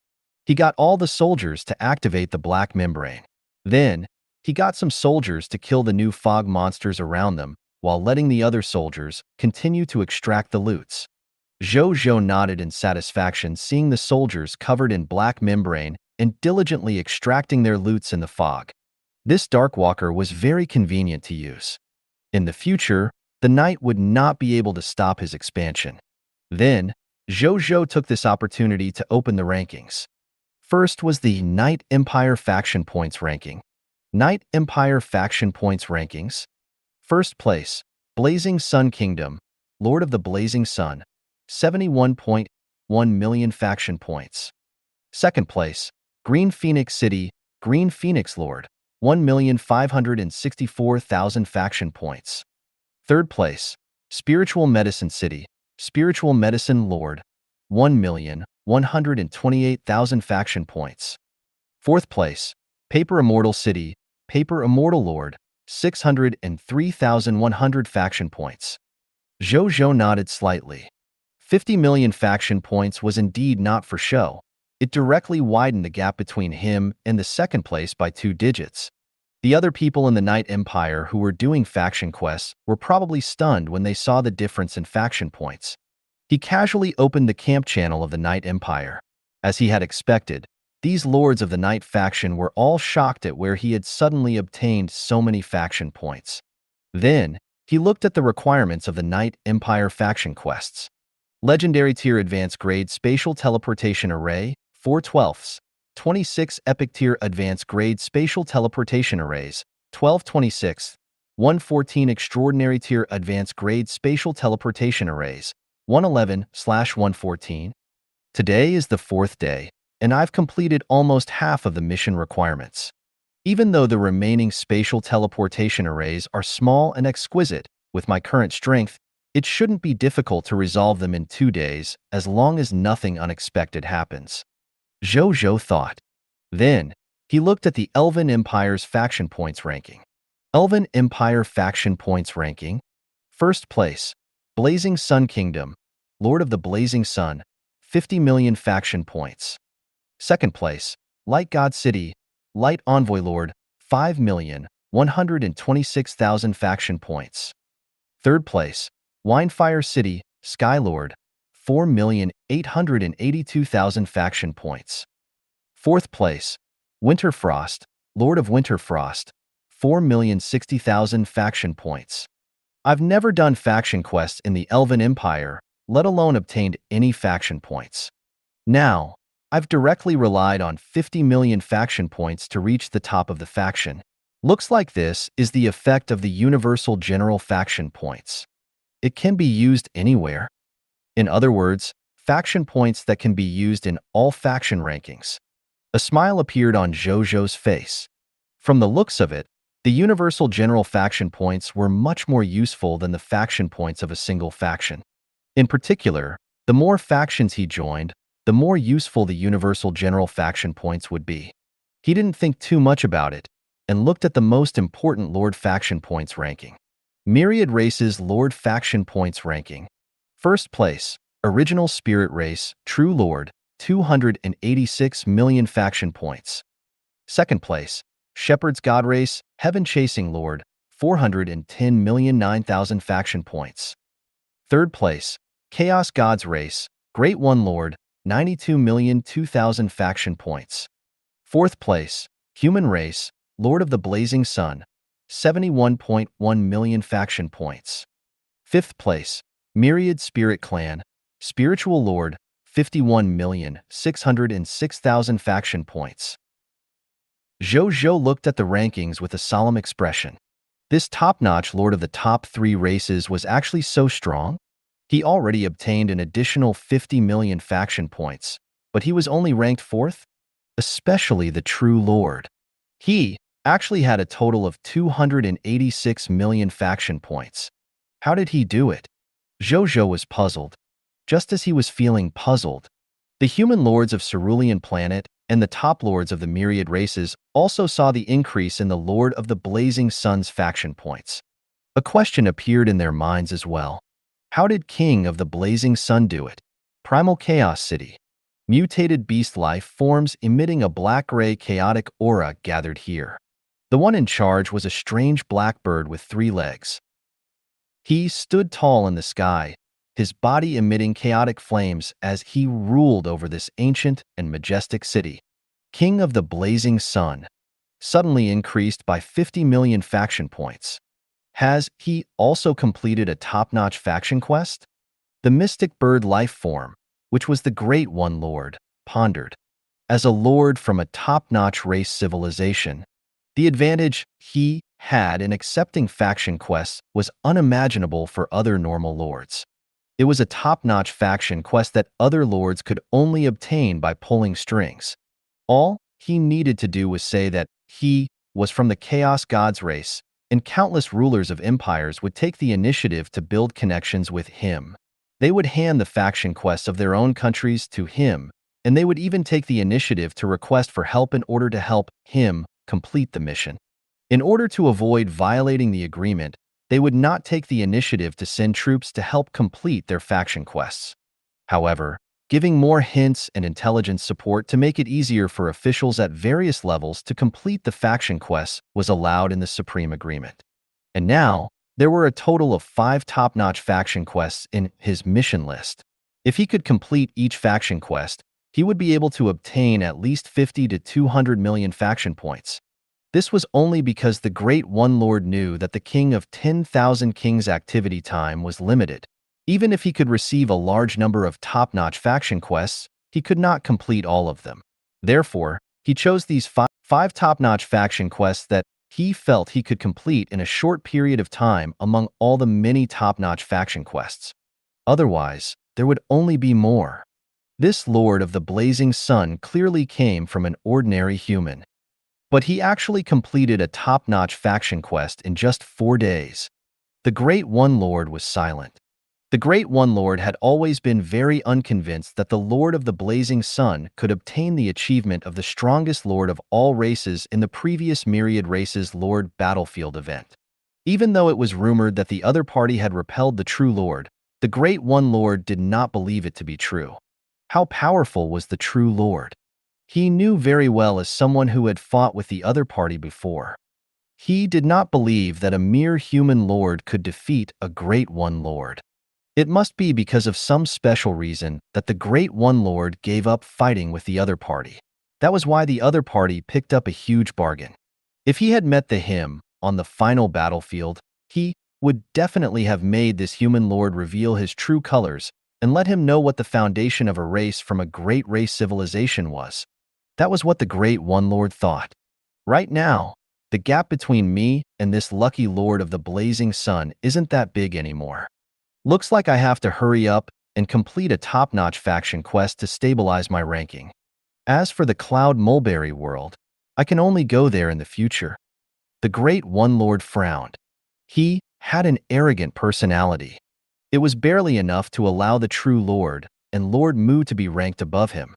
He got all the soldiers to activate the black membrane. Then, he got some soldiers to kill the new fog monsters around them, while letting the other soldiers continue to extract the loots. Zhou Zhou nodded in satisfaction seeing the soldiers covered in black membrane and diligently extracting their loots in the fog. This Darkwalker was very convenient to use. In the future, the knight would not be able to stop his expansion. Then, Zhou Zhou took this opportunity to open the rankings. First was the Knight Empire Faction Points ranking. Knight Empire Faction Points rankings. First place, Blazing Sun Kingdom, Lord of the Blazing Sun, 71.1 million faction points. Second place, Green Phoenix City, Green Phoenix Lord, 1,564,000 faction points. Third place, Spiritual Medicine City, Spiritual Medicine Lord, 1,128,000 faction points. Fourth place, Paper Immortal City, Paper Immortal Lord, 603,100 faction points. Zhou Zhou nodded slightly. 50 million faction points was indeed not for show. It directly widened the gap between him and the second place by 2 digits. The other people in the Knight Empire who were doing faction quests were probably stunned when they saw the difference in faction points. He casually opened the camp channel of the Knight Empire. As he had expected, these lords of the Knight faction were all shocked at where he had suddenly obtained so many faction points. Then, he looked at the requirements of the Knight Empire faction quests. Legendary Tier Advanced Grade Spatial Teleportation Array, 4/12. 26 Epic Tier Advanced Grade Spatial Teleportation Arrays, 12/26. 114 Extraordinary Tier Advanced Grade Spatial Teleportation Arrays, 111/114. Today is the 4th day, and I've completed almost half of the mission requirements. Even though the remaining spatial teleportation arrays are small and exquisite, with my current strength, it shouldn't be difficult to resolve them in 2 days as long as nothing unexpected happens. Zhou Zhou thought. Then, he looked at the Elven Empire's faction points ranking. Elven Empire faction points ranking. First place, Blazing Sun Kingdom, Lord of the Blazing Sun, 50 million faction points. Second place, Light God City, Light Envoy Lord, 5,126,000 faction points. Third place, Winefire City, Sky Lord, 4,882,000 faction points. Fourth place, Winterfrost, Lord of Winterfrost, 4,060,000 faction points. I've never done faction quests in the Elven Empire, let alone obtained any faction points. Now, I've directly relied on 50 million faction points to reach the top of the faction. Looks like this is the effect of the Universal General Faction Points. It can be used anywhere. In other words, faction points that can be used in all faction rankings. A smile appeared on Zhou Zhou's face. From the looks of it, the Universal General Faction Points were much more useful than the faction points of a single faction. In particular, the more factions he joined, the more useful the Universal General Faction Points would be. He didn't think too much about it, and looked at the most important Lord Faction Points ranking. Myriad Races Lord Faction Points ranking. First place, Original Spirit Race, True Lord, 286 million faction points. Second place, Shepherd's God Race, Heaven Chasing Lord, 410 million 9,000 faction points. Third place, Chaos Gods Race, Great One Lord, 92 million 2,000 faction points. Fourth place, Human Race, Lord of the Blazing Sun, 71.1 million faction points. Fifth place, Myriad Spirit Clan, Spiritual Lord, 51 million 606,000 faction points. Zhou Zhou looked at the rankings with a solemn expression. This top-notch Lord of the top 3 races was actually so strong? He already obtained an additional 50 million faction points, but he was only ranked 4th? Especially the True Lord. He, actually had a total of 286 million faction points. How did he do it? Zhou Zhou was puzzled. Just as he was feeling puzzled, the human lords of Cerulean Planet and the top lords of the myriad races also saw the increase in the Lord of the Blazing Sun's faction points. A question appeared in their minds as well. How did King of the Blazing Sun do it? Primal Chaos City. Mutated beast life forms emitting a black-gray chaotic aura gathered here. The one in charge was a strange black bird with 3 legs. He stood tall in the sky, his body emitting chaotic flames as he ruled over this ancient and majestic city. King of the Blazing Sun, suddenly increased by 50 million faction points. Has he also completed a top-notch faction quest? The mystic bird life form, which was the Great One Lord, pondered. As a lord from a top-notch race civilization, the advantage he had in accepting faction quests was unimaginable for other normal lords. It was a top-notch faction quest that other lords could only obtain by pulling strings. All he needed to do was say that he was from the Chaos God's race, and countless rulers of empires would take the initiative to build connections with him. They would hand the faction quests of their own countries to him, and they would even take the initiative to request for help in order to help him complete the mission. In order to avoid violating the agreement, they would not take the initiative to send troops to help complete their faction quests. However, giving more hints and intelligence support to make it easier for officials at various levels to complete the faction quests was allowed in the Supreme Agreement. And now, there were a total of 5 top-notch faction quests in his mission list. If he could complete each faction quest, he would be able to obtain at least 50 to 200 million faction points. This was only because the Great One Lord knew that the King of 10,000 Kings activity time was limited. Even if he could receive a large number of top-notch faction quests, he could not complete all of them. Therefore, he chose these 5 top-notch faction quests that he felt he could complete in a short period of time among all the many top-notch faction quests. Otherwise, there would only be more. This Lord of the Blazing Sun clearly came from an ordinary human. But he actually completed a top-notch faction quest in just 4 days. The Great One Lord was silent. The Great One Lord had always been very unconvinced that the Lord of the Blazing Sun could obtain the achievement of the strongest Lord of all races in the previous Myriad Races Lord Battlefield event. Even though it was rumored that the other party had repelled the true Lord, the Great One Lord did not believe it to be true. How powerful was the true Lord? He knew very well as someone who had fought with the other party before. He did not believe that a mere human lord could defeat a Great One Lord. It must be because of some special reason that the Great One Lord gave up fighting with the other party. That was why the other party picked up a huge bargain. If he had met the him on the final battlefield, he would definitely have made this human lord reveal his true colors and let him know what the foundation of a race from a great race civilization was. That was what the Great One Lord thought. Right now, the gap between me and this lucky Lord of the Blazing Sun isn't that big anymore. Looks like I have to hurry up and complete a top-notch faction quest to stabilize my ranking. As for the Cloud Mulberry world, I can only go there in the future. The Great One Lord frowned. He had an arrogant personality. It was barely enough to allow the true Lord and Lord Mu to be ranked above him.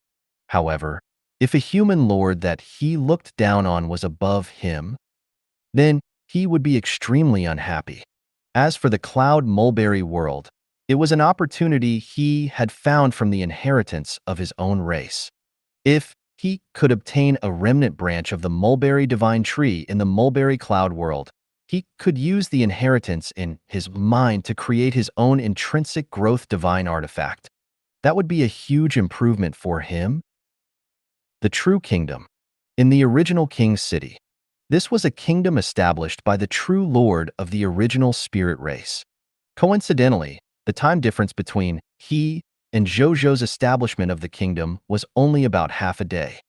However, if a human lord that he looked down on was above him, then he would be extremely unhappy. As for the Cloud Mulberry world, it was an opportunity he had found from the inheritance of his own race. If he could obtain a remnant branch of the Mulberry Divine Tree in the Mulberry Cloud world, he could use the inheritance in his mind to create his own intrinsic growth divine artifact. That would be a huge improvement for him. The True Kingdom. In the original King's City, this was a kingdom established by the true lord of the original spirit race. Coincidentally, the time difference between he and Zhou Zhou's establishment of the kingdom was only about half a day.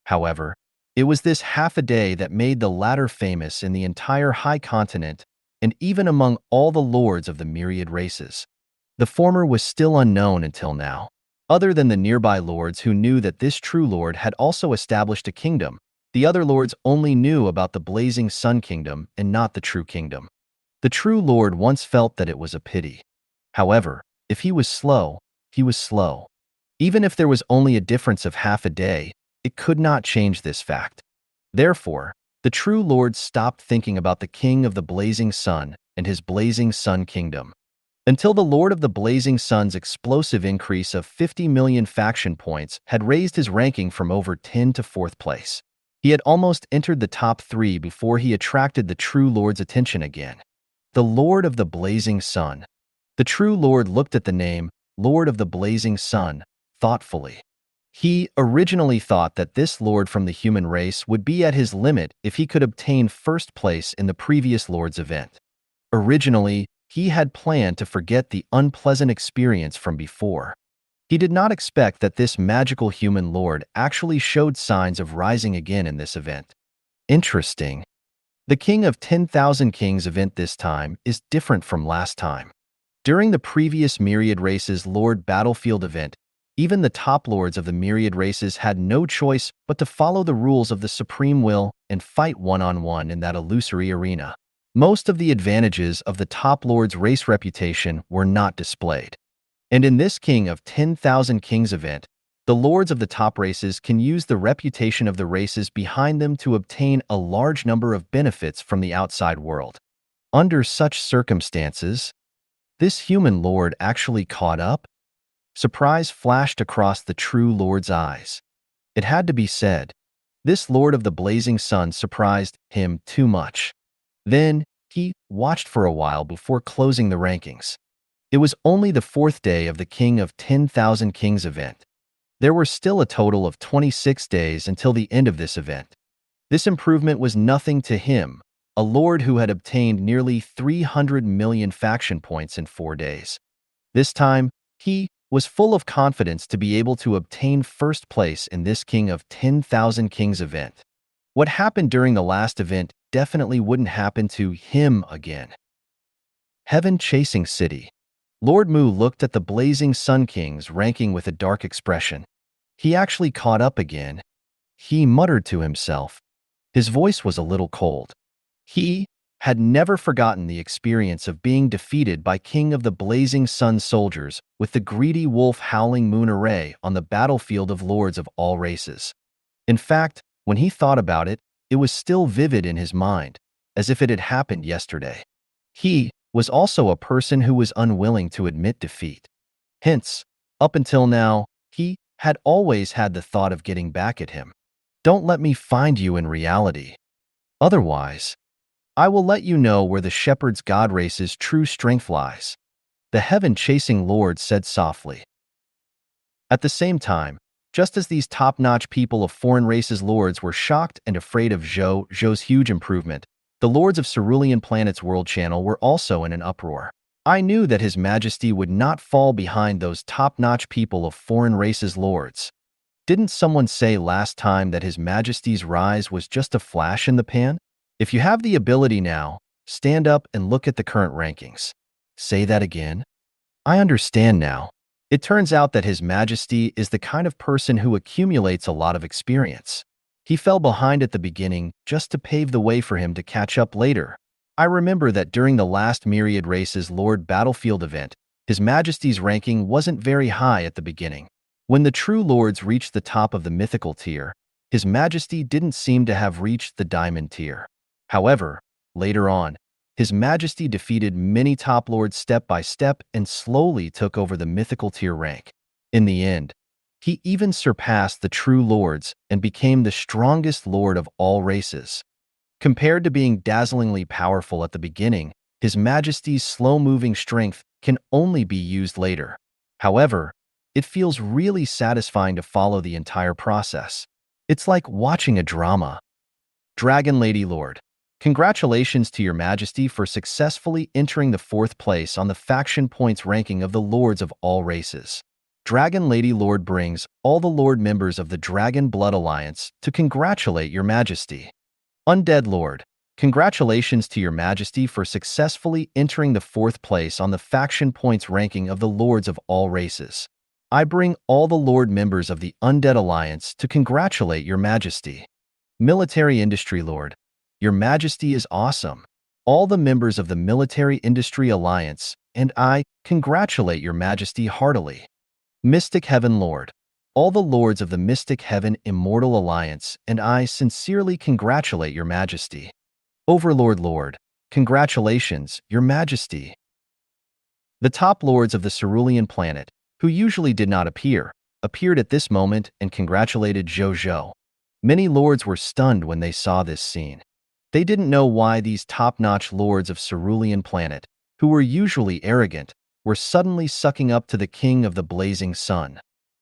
However, it was this half a day that made the latter famous in the entire High Continent and even among all the lords of the myriad races. The former was still unknown until now. Other than the nearby lords who knew that this true lord had also established a kingdom, The other lords only knew about the blazing Sun Kingdom and not the true kingdom. The true lord once felt that it was a pity. However, if he was slow, he was slow. Even if there was only a difference of half a day, it could not change this fact. Therefore, the true lord stopped thinking about the king of the blazing sun and his blazing sun kingdom. Until the lord of the blazing sun's explosive increase of 50 million faction points had raised his ranking from over 10 to 4th place. He had almost entered the top 3 before he attracted the true lord's attention again. The lord of the blazing sun. The true lord looked at the name, Lord of the Blazing Sun, thoughtfully. He originally thought that this lord from the human race would be at his limit if he could obtain 1st place in the previous lord's event. Originally, he had planned to forget the unpleasant experience from before. He did not expect that this magical human lord actually showed signs of rising again in this event. Interesting. The King of 10,000 Kings event this time is different from last time. During the previous Myriad Races Lord Battlefield event, even the top lords of the Myriad Races had no choice but to follow the rules of the Supreme Will and fight one-on-one in that illusory arena. Most of the advantages of the top lord's race reputation were not displayed. And in this King of 10,000 Kings event, the lords of the top races can use the reputation of the races behind them to obtain a large number of benefits from the outside world. Under such circumstances, this human lord actually caught up? Surprise flashed across the true lord's eyes. It had to be said, this lord of the blazing sun surprised him too much. Then, he watched for a while before closing the rankings. It was only the 4th day of the King of 10,000 Kings event. There were still a total of 26 days until the end of this event. This improvement was nothing to him, a lord who had obtained nearly 300 million faction points in 4 days. This time, he was full of confidence to be able to obtain 1st place in this King of 10,000 Kings event. What happened during the last event definitely wouldn't happen to him again. Heaven Chasing City. Lord Mu looked at the blazing Sun King's ranking with a dark expression. He actually caught up again. He muttered to himself. His voice was a little cold. He had never forgotten the experience of being defeated by King of the Blazing Sun soldiers with the greedy wolf Howling Moon array on the battlefield of lords of all races. In fact, when he thought about it, it was still vivid in his mind, as if it had happened yesterday. He was also a person who was unwilling to admit defeat. Hence, up until now, he had always had the thought of getting back at him. Don't let me find you in reality. Otherwise, I will let you know where the shepherd's god race's true strength lies, the heaven-chasing lord said softly. At the same time, just as these top-notch people of foreign races lords were shocked and afraid of Zhou Zhou's huge improvement, the lords of Cerulean Planet's world channel were also in an uproar. I knew that His Majesty would not fall behind those top-notch people of foreign races lords. Didn't someone say last time that His Majesty's rise was just a flash in the pan? If you have the ability now, stand up and look at the current rankings. Say that again. I understand now. It turns out that His Majesty is the kind of person who accumulates a lot of experience. He fell behind at the beginning just to pave the way for him to catch up later. I remember that during the last Myriad Races Lord Battlefield event, His Majesty's ranking wasn't very high at the beginning. When the true lords reached the top of the mythical tier, His Majesty didn't seem to have reached the diamond tier. However, later on, His Majesty defeated many top lords step by step and slowly took over the mythical tier rank. In the end, he even surpassed the true lords and became the strongest lord of all races. Compared to being dazzlingly powerful at the beginning, His Majesty's slow-moving strength can only be used later. However, it feels really satisfying to follow the entire process. It's like watching a drama. Dragon Lady Lord. Congratulations to Your Majesty for successfully entering the 4th place on the faction points ranking of the lords of all races. Dragon Lady Lord brings all the Lord members of the Dragon Blood Alliance to congratulate Your Majesty. Undead Lord, congratulations to Your Majesty for successfully entering the 4th place on the faction points ranking of the lords of all races. I bring all the Lord members of the Undead Alliance to congratulate Your Majesty. Military Industry Lord, Your Majesty is awesome. All the members of the Military Industry Alliance and I congratulate Your Majesty heartily. Mystic Heaven Lord, all the lords of the Mystic Heaven Immortal Alliance and I sincerely congratulate Your Majesty. Overlord Lord, congratulations, Your Majesty. The top lords of the cerulean planet, who usually did not appear, appeared at this moment and congratulated Zhou Zhou. Many lords were stunned when they saw this scene. They didn't know why these top-notch lords of cerulean planet, who were usually arrogant, were suddenly sucking up to the king of the blazing sun.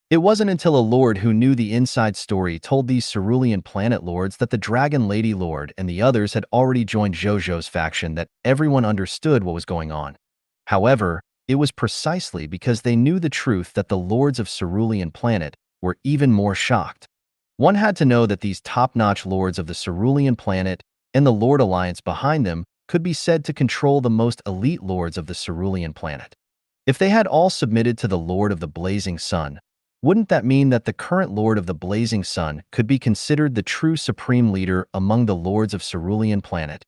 It wasn't until a lord who knew the inside story told these cerulean planet lords that the Dragon Lady Lord and the others had already joined Zhou Zhou's faction that everyone understood what was going on. However, it was precisely because they knew the truth that the lords of cerulean planet were even more shocked. One had to know that these top-notch lords of the cerulean planet and the Lord Alliance behind them could be said to control the most elite lords of the cerulean planet. If they had all submitted to the Lord of the Blazing Sun, wouldn't that mean that the current Lord of the Blazing Sun could be considered the true supreme leader among the lords of cerulean planet?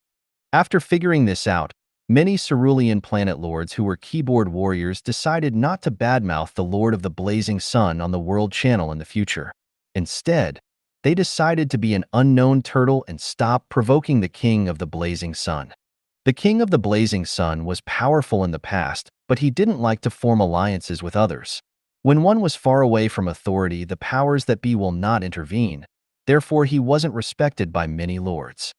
After figuring this out, many cerulean planet lords who were keyboard warriors decided not to badmouth the Lord of the Blazing Sun on the World Channel in the future. Instead, they decided to be an unknown turtle and stop provoking the King of the Blazing Sun. The King of the Blazing Sun was powerful in the past, but he didn't like to form alliances with others. When one was far away from authority, the powers that be will not intervene. Therefore, he wasn't respected by many lords.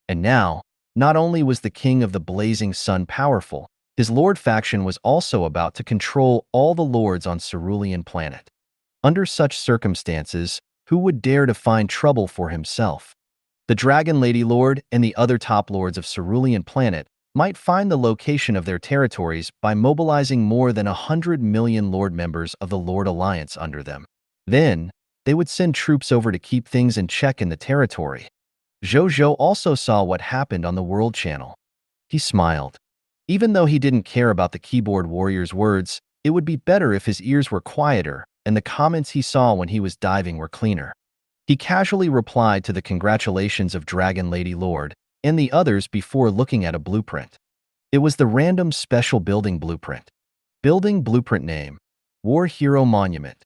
And now, not only was the King of the Blazing Sun powerful, his lord faction was also about to control all the lords on cerulean planet. Under such circumstances, who would dare to find trouble for himself? The Dragon Lady Lord and the other top lords of cerulean planet might find the location of their territories by mobilizing more than 100 million lord members of the Lord Alliance under them. Then, they would send troops over to keep things in check in the territory. Zhou Zhou also saw what happened on the World Channel. He smiled. Even though he didn't care about the keyboard warrior's words, it would be better if his ears were quieter and the comments he saw when he was diving were cleaner. He casually replied to the congratulations of Dragon Lady Lord and the others before looking at a blueprint. It was the random special building blueprint. Building blueprint name, War Hero Monument.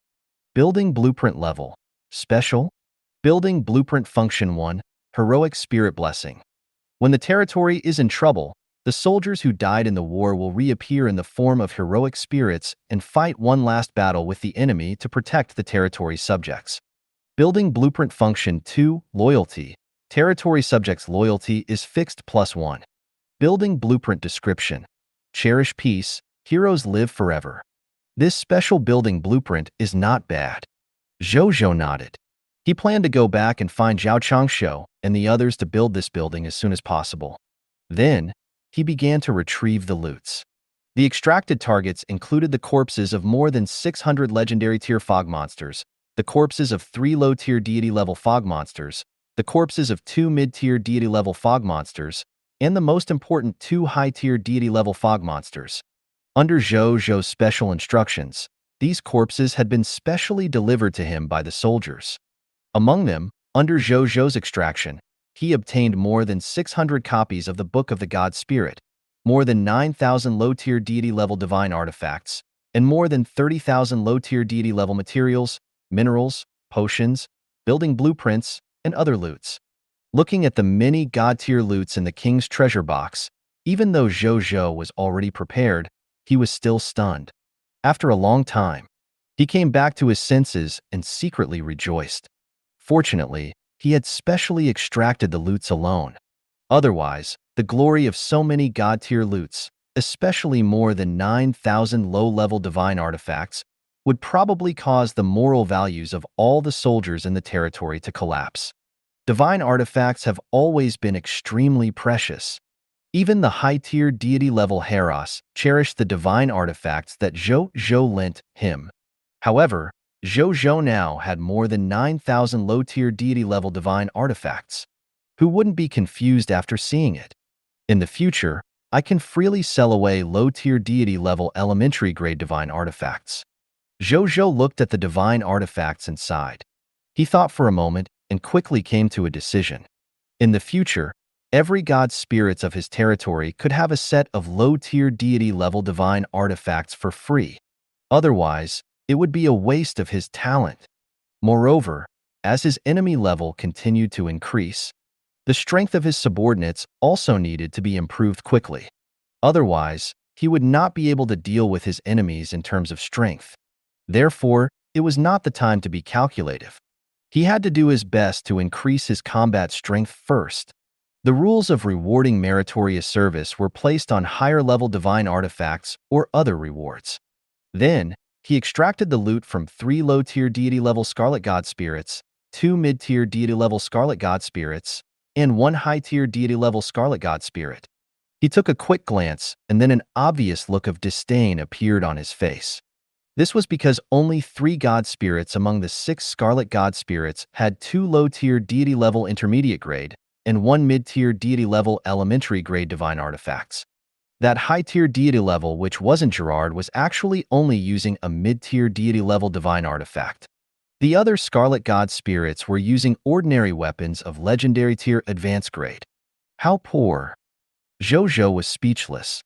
Building blueprint level, Special. Building blueprint function 1, Heroic Spirit Blessing. When the territory is in trouble, the soldiers who died in the war will reappear in the form of heroic spirits and fight one last battle with the enemy to protect the territory's subjects. Building blueprint function 2, Loyalty. Territory subjects' loyalty is fixed +1. Building blueprint description. Cherish peace, heroes live forever. This special building blueprint is not bad. Zhou Zhou nodded. He planned to go back and find Zhao Changshou and the others to build this building as soon as possible. Then, he began to retrieve the loots. The extracted targets included the corpses of more than 600 legendary tier fog monsters, the corpses of 3 low-tier deity-level fog monsters, the corpses of 2 mid-tier deity-level fog monsters, and the most important 2 high-tier deity-level fog monsters. Under Zhou Zhou's special instructions, these corpses had been specially delivered to him by the soldiers. Among them, under Zhou Zhou's extraction, he obtained more than 600 copies of the Book of the God Spirit, more than 9,000 low-tier deity-level divine artifacts, and more than 30,000 low-tier deity-level materials, minerals, potions, building blueprints, and other loots. Looking at the many god-tier loots in the king's treasure box, even though Zhou Zhou was already prepared, he was still stunned. After a long time, he came back to his senses and secretly rejoiced. Fortunately, he had specially extracted the loots alone. Otherwise, the glory of so many god-tier loots, especially more than 9,000 low-level divine artifacts, would probably cause the moral values of all the soldiers in the territory to collapse. Divine artifacts have always been extremely precious. Even the high-tier deity-level Heros cherished the divine artifacts that Zhou Zhou lent him. However, Zhou Zhou now had more than 9,000 low-tier deity-level divine artifacts. Who wouldn't be confused after seeing it? In the future, I can freely sell away low-tier deity-level elementary-grade divine artifacts. Zhou Zhou looked at the divine artifacts inside. He thought for a moment and quickly came to a decision. In the future, every god spirits of his territory could have a set of low-tier deity-level divine artifacts for free. Otherwise, it would be a waste of his talent. Moreover, as his enemy level continued to increase, the strength of his subordinates also needed to be improved quickly. Otherwise, he would not be able to deal with his enemies in terms of strength. Therefore, it was not the time to be calculative. He had to do his best to increase his combat strength first. The rules of rewarding meritorious service were placed on higher-level divine artifacts or other rewards. Then, he extracted the loot from 3 low-tier deity-level Scarlet God Spirits, 2 mid-tier deity-level Scarlet God Spirits, and 1 high-tier deity-level Scarlet God Spirit. He took a quick glance, and then an obvious look of disdain appeared on his face. This was because only 3 God Spirits among the 6 Scarlet God Spirits had 2 low-tier deity-level intermediate grade and 1 mid-tier deity-level elementary grade divine artifacts. That high-tier deity level, which wasn't Gerard, was actually only using a mid-tier deity-level divine artifact. The other Scarlet God Spirits were using ordinary weapons of legendary tier advanced grade. How poor! Zhou Zhou was speechless.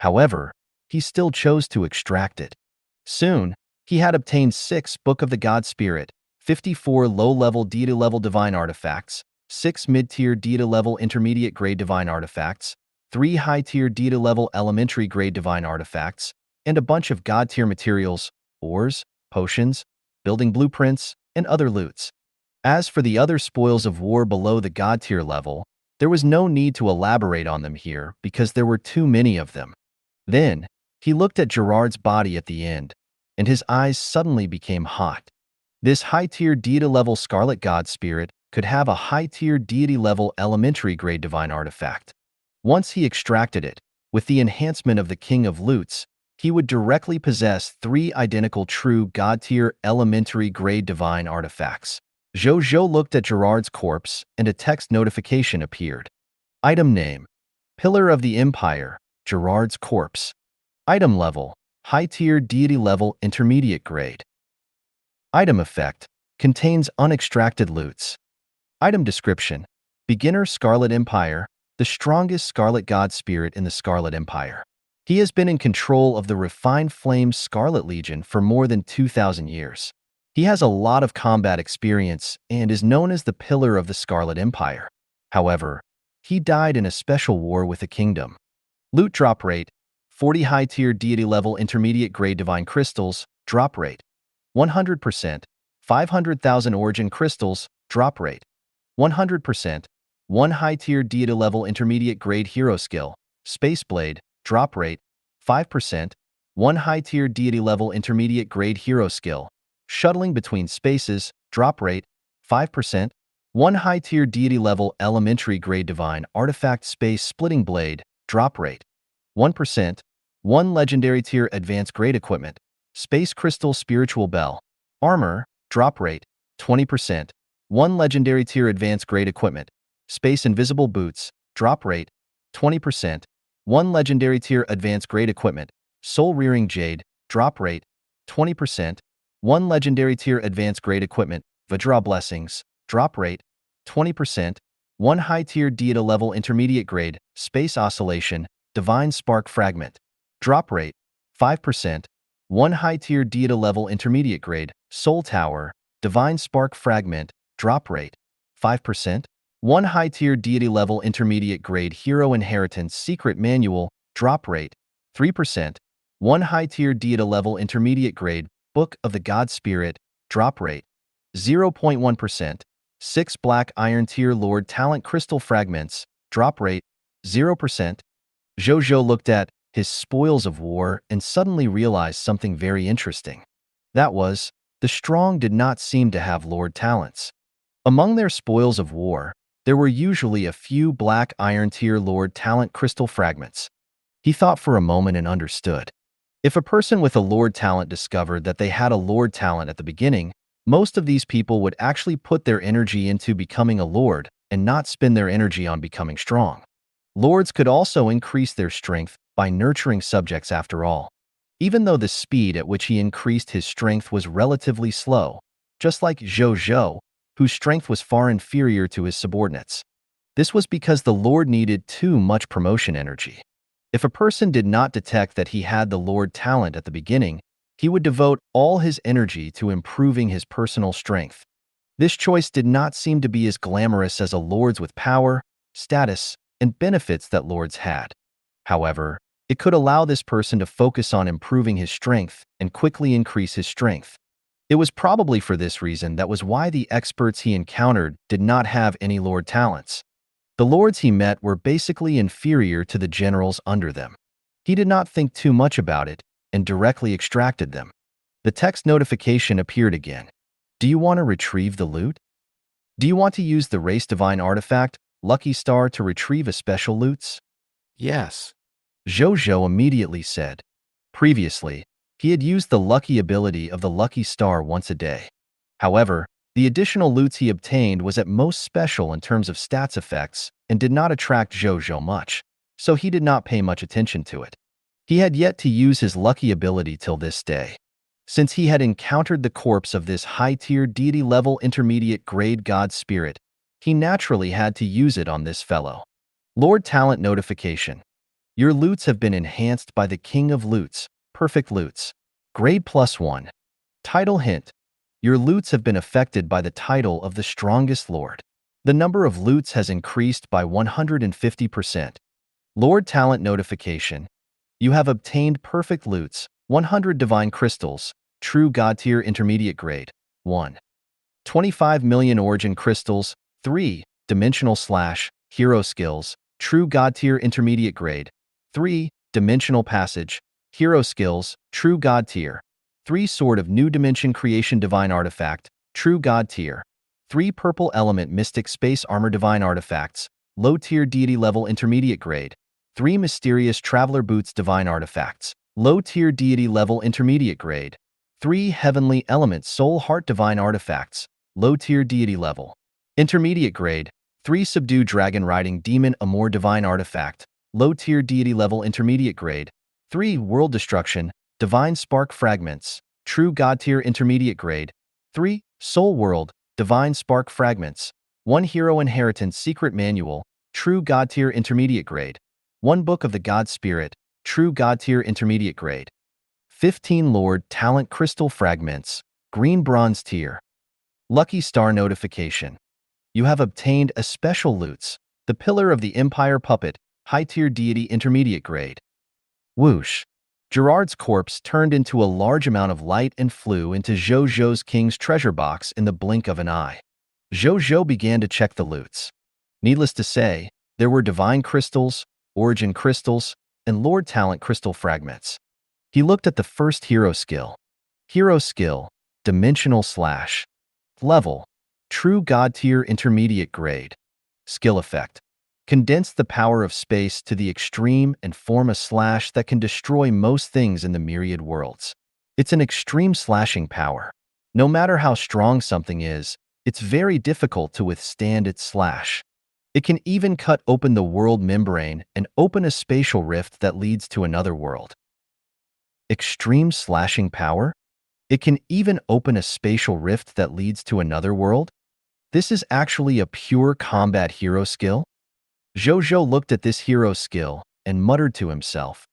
However, he still chose to extract it. Soon, he had obtained 6 Book of the God Spirit, 54 low-level deity-level divine artifacts, 6 mid-tier deity-level intermediate grade divine artifacts, 3 high-tier deity-level elementary grade divine artifacts, and a bunch of god-tier materials, ores, potions, building blueprints, and other loots. As for the other spoils of war below the god-tier level, there was no need to elaborate on them here because there were too many of them. Then, he looked at Gerard's body at the end, and his eyes suddenly became hot. This high-tier deity-level Scarlet God Spirit could have a high-tier deity-level elementary grade divine artifact. Once he extracted it, with the enhancement of the King of Loots, he would directly possess 3 identical true god-tier elementary grade divine artifacts. Zhou Zhou looked at Gerard's corpse, and a text notification appeared. Item name: Pillar of the Empire, Gerard's corpse. Item level: high-tier deity level intermediate grade. Item effect: contains unextracted loots. Item description: beginner Scarlet Empire, the strongest Scarlet God Spirit in the Scarlet Empire. He has been in control of the refined flame Scarlet Legion for more than 2,000 years. He has a lot of combat experience and is known as the Pillar of the Scarlet Empire. However, he died in a special war with the kingdom. Loot drop rate: 40 high-tier deity-level intermediate grade divine crystals, drop rate 100%, 500,000 origin crystals, drop rate 100%, 1 high-tier deity-level intermediate grade hero skill, Space Blade, drop rate 5%, 1 high-tier deity-level intermediate grade hero skill, Shuttling Between Spaces, drop rate 5%, 1 high-tier deity-level elementary grade divine artifact Space Splitting Blade, drop rate 1%, 1 legendary tier advanced grade equipment, Space Crystal Spiritual Bell, armor, drop rate 20%, 1 legendary tier advanced grade equipment, Space Invisible Boots, drop rate 20%, 1 legendary tier advanced grade equipment, Soul Rearing Jade, drop rate 20%, 1 legendary tier advanced grade equipment, Vajra Blessings, drop rate 20%, 1 high tier deity level intermediate grade, Space Oscillation, Divine Spark Fragment, drop rate 5%, 1 high tier deity level intermediate grade, Soul Tower, Divine Spark Fragment, drop rate 5%, 1 high-tier deity-level intermediate grade Hero Inheritance Secret Manual, drop rate 3%, 1 high-tier deity-level intermediate grade Book of the God Spirit, drop rate 0.1%, 6 Black Iron Tier Lord Talent Crystal Fragments, drop rate 0%. Zhou Zhou looked at his spoils of war and suddenly realized something very interesting. That was, the strong did not seem to have Lord talents. Among their spoils of war, there were usually a few Black Iron Tier Lord Talent Crystal Fragments. He thought for a moment and understood. If a person with a Lord Talent discovered that they had a Lord Talent at the beginning, most of these people would actually put their energy into becoming a Lord and not spend their energy on becoming strong. Lords could also increase their strength by nurturing subjects after all. Even though the speed at which he increased his strength was relatively slow, just like Zhou Zhou, whose strength was far inferior to his subordinates. This was because the Lord needed too much promotion energy. If a person did not detect that he had the Lord talent at the beginning, he would devote all his energy to improving his personal strength. This choice did not seem to be as glamorous as a lord's with power, status, and benefits that lords had. However, it could allow this person to focus on improving his strength and quickly increase his strength. It was probably for this reason that was why the experts he encountered did not have any lord talents. The lords he met were basically inferior to the generals under them. He did not think too much about it and directly extracted them. The text notification appeared again. Do you want to retrieve the loot? Do you want to use the race divine artifact, Lucky Star, to retrieve a special loots? Yes. Zhou Zhou immediately said. Previously, he had used the lucky ability of the Lucky Star once a day. However, the additional loots he obtained was at most special in terms of stats effects and did not attract Zhou Zhou much, so he did not pay much attention to it. He had yet to use his lucky ability till this day. Since he had encountered the corpse of this high-tier deity-level intermediate-grade god spirit, he naturally had to use it on this fellow. Lord Talent Notification. Your loots have been enhanced by the King of Loots, Perfect Loots. Grade +1. Title hint. Your loots have been affected by the title of the strongest lord. The number of loots has increased by 150%. Lord Talent Notification. You have obtained Perfect Loots, 100 Divine Crystals, True God Tier Intermediate Grade, 1. 25 million Origin Crystals, 3. Dimensional / Hero Skills, True God Tier Intermediate Grade, 3. Dimensional Passage, Hero Skills, True God Tier, 3. Sword of New Dimension Creation Divine Artifact, True God Tier, 3. Purple Element Mystic Space Armor Divine Artifacts, Low Tier Deity Level Intermediate Grade, 3. Mysterious Traveler Boots Divine Artifacts, Low Tier Deity Level Intermediate Grade, 3. Heavenly Element Soul Heart Divine Artifacts, Low Tier Deity Level Intermediate Grade, 3. Subdue Dragon Riding Demon Amor Divine Artifact, Low Tier Deity Level Intermediate Grade, 3. World Destruction, Divine Spark Fragments, True God Tier Intermediate Grade, 3. Soul World, Divine Spark Fragments, 1. Hero Inheritance Secret Manual, True God Tier Intermediate Grade, 1. Book of the God Spirit, True God Tier Intermediate Grade, 15. Lord Talent Crystal Fragments, Green Bronze Tier. Lucky Star Notification. You have obtained a special loots, the Pillar of the Empire Puppet, High Tier Deity Intermediate Grade. Whoosh. Gerard's corpse turned into a large amount of light and flew into Zhou Zhou's king's treasure box in the blink of an eye. Zhou Zhou began to check the loots. Needless to say, there were Divine Crystals, Origin Crystals, and Lord Talent Crystal Fragments. He looked at the first hero skill. Hero skill, Dimensional / Level, True God Tier Intermediate Grade. Skill effect. Condense the power of space to the extreme and form a slash that can destroy most things in the myriad worlds. It's an extreme slashing power. No matter how strong something is, it's very difficult to withstand its slash. It can even cut open the world membrane and open a spatial rift that leads to another world. Extreme slashing power? It can even open a spatial rift that leads to another world? This is actually a pure combat hero skill? Zhou Zhou looked at this hero skill and muttered to himself.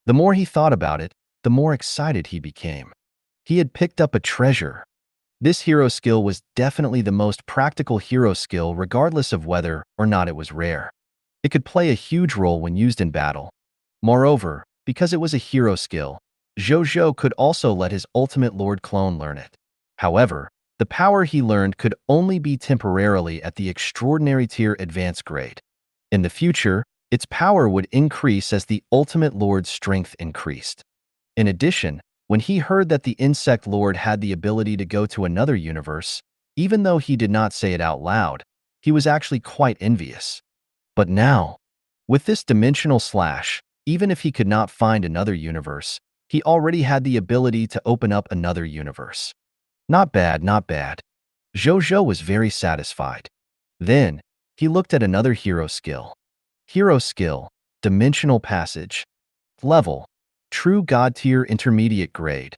The more he thought about it, the more excited he became. He had picked up a treasure. This hero skill was definitely the most practical hero skill regardless of whether or not it was rare. It could play a huge role when used in battle. Moreover, because it was a hero skill, Zhou Zhou could also let his ultimate lord clone learn it. However, the power he learned could only be temporarily at the extraordinary tier advanced grade. In the future, its power would increase as the ultimate lord's strength increased. In addition, when he heard that the insect lord had the ability to go to another universe, even though he did not say it out loud, he was actually quite envious. But now, with this dimensional slash, even if he could not find another universe, he already had the ability to open up another universe. Not bad, not bad. Zhou Zhou was very satisfied. Then, he looked at another hero skill. Hero skill, Dimensional Passage. Level, True God Tier Intermediate Grade.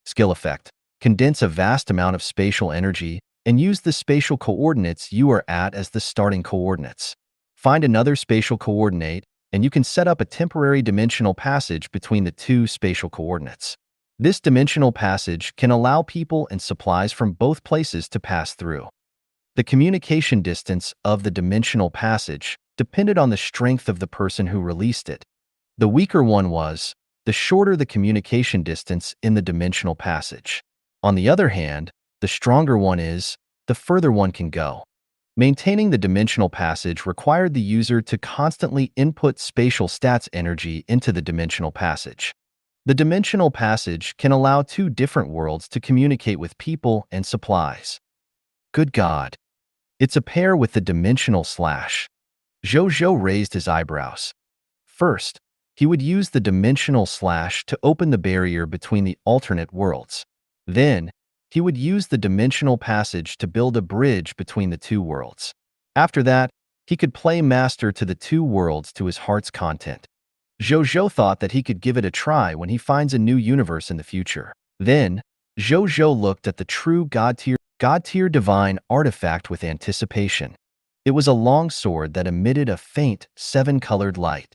Skill effect, condense a vast amount of spatial energy and use the spatial coordinates you are at as the starting coordinates. Find another spatial coordinate, and you can set up a temporary dimensional passage between the two spatial coordinates. This dimensional passage can allow people and supplies from both places to pass through. The communication distance of the dimensional passage depended on the strength of the person who released it. The weaker one was, the shorter the communication distance in the dimensional passage. On the other hand, the stronger one is, the further one can go. Maintaining the dimensional passage required the user to constantly input spatial stats energy into the dimensional passage. The dimensional passage can allow two different worlds to communicate with people and supplies. Good God. It's a pair with the dimensional slash. Zhou Zhou raised his eyebrows. First, he would use the dimensional slash to open the barrier between the alternate worlds. Then, he would use the dimensional passage to build a bridge between the two worlds. After that, he could play master to the two worlds to his heart's content. Zhou Zhou thought that he could give it a try when he finds a new universe in the future. Then, Zhou Zhou looked at the true God-tier divine artifact with anticipation. It was a long sword that emitted a faint, seven-colored light.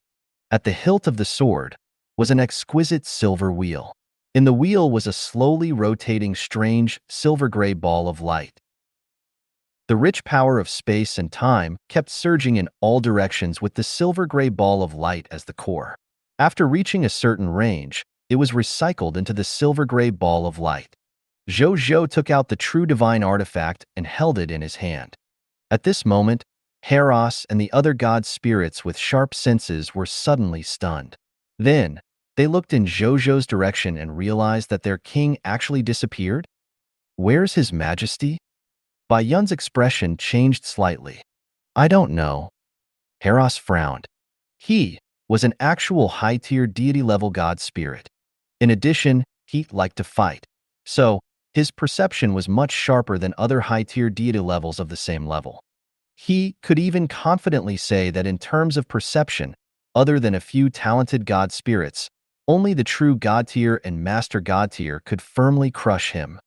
At the hilt of the sword was an exquisite silver wheel. In the wheel was a slowly rotating, strange, silver-gray ball of light. The rich power of space and time kept surging in all directions with the silver-gray ball of light as the core. After reaching a certain range, it was recycled into the silver-gray ball of light. Zhou Zhou took out the true divine artifact and held it in his hand. At this moment, Heraus and the other god spirits with sharp senses were suddenly stunned. Then, they looked in Zhou Zhou's direction and realized that their king actually disappeared. Where's His Majesty? Bai Yun's expression changed slightly. I don't know. Heraus frowned. He was an actual high-tier deity-level god spirit. In addition, he liked to fight. So, his perception was much sharper than other high-tier deity levels of the same level. He could even confidently say that in terms of perception, other than a few talented god spirits, only the true god tier and master god tier could firmly crush him.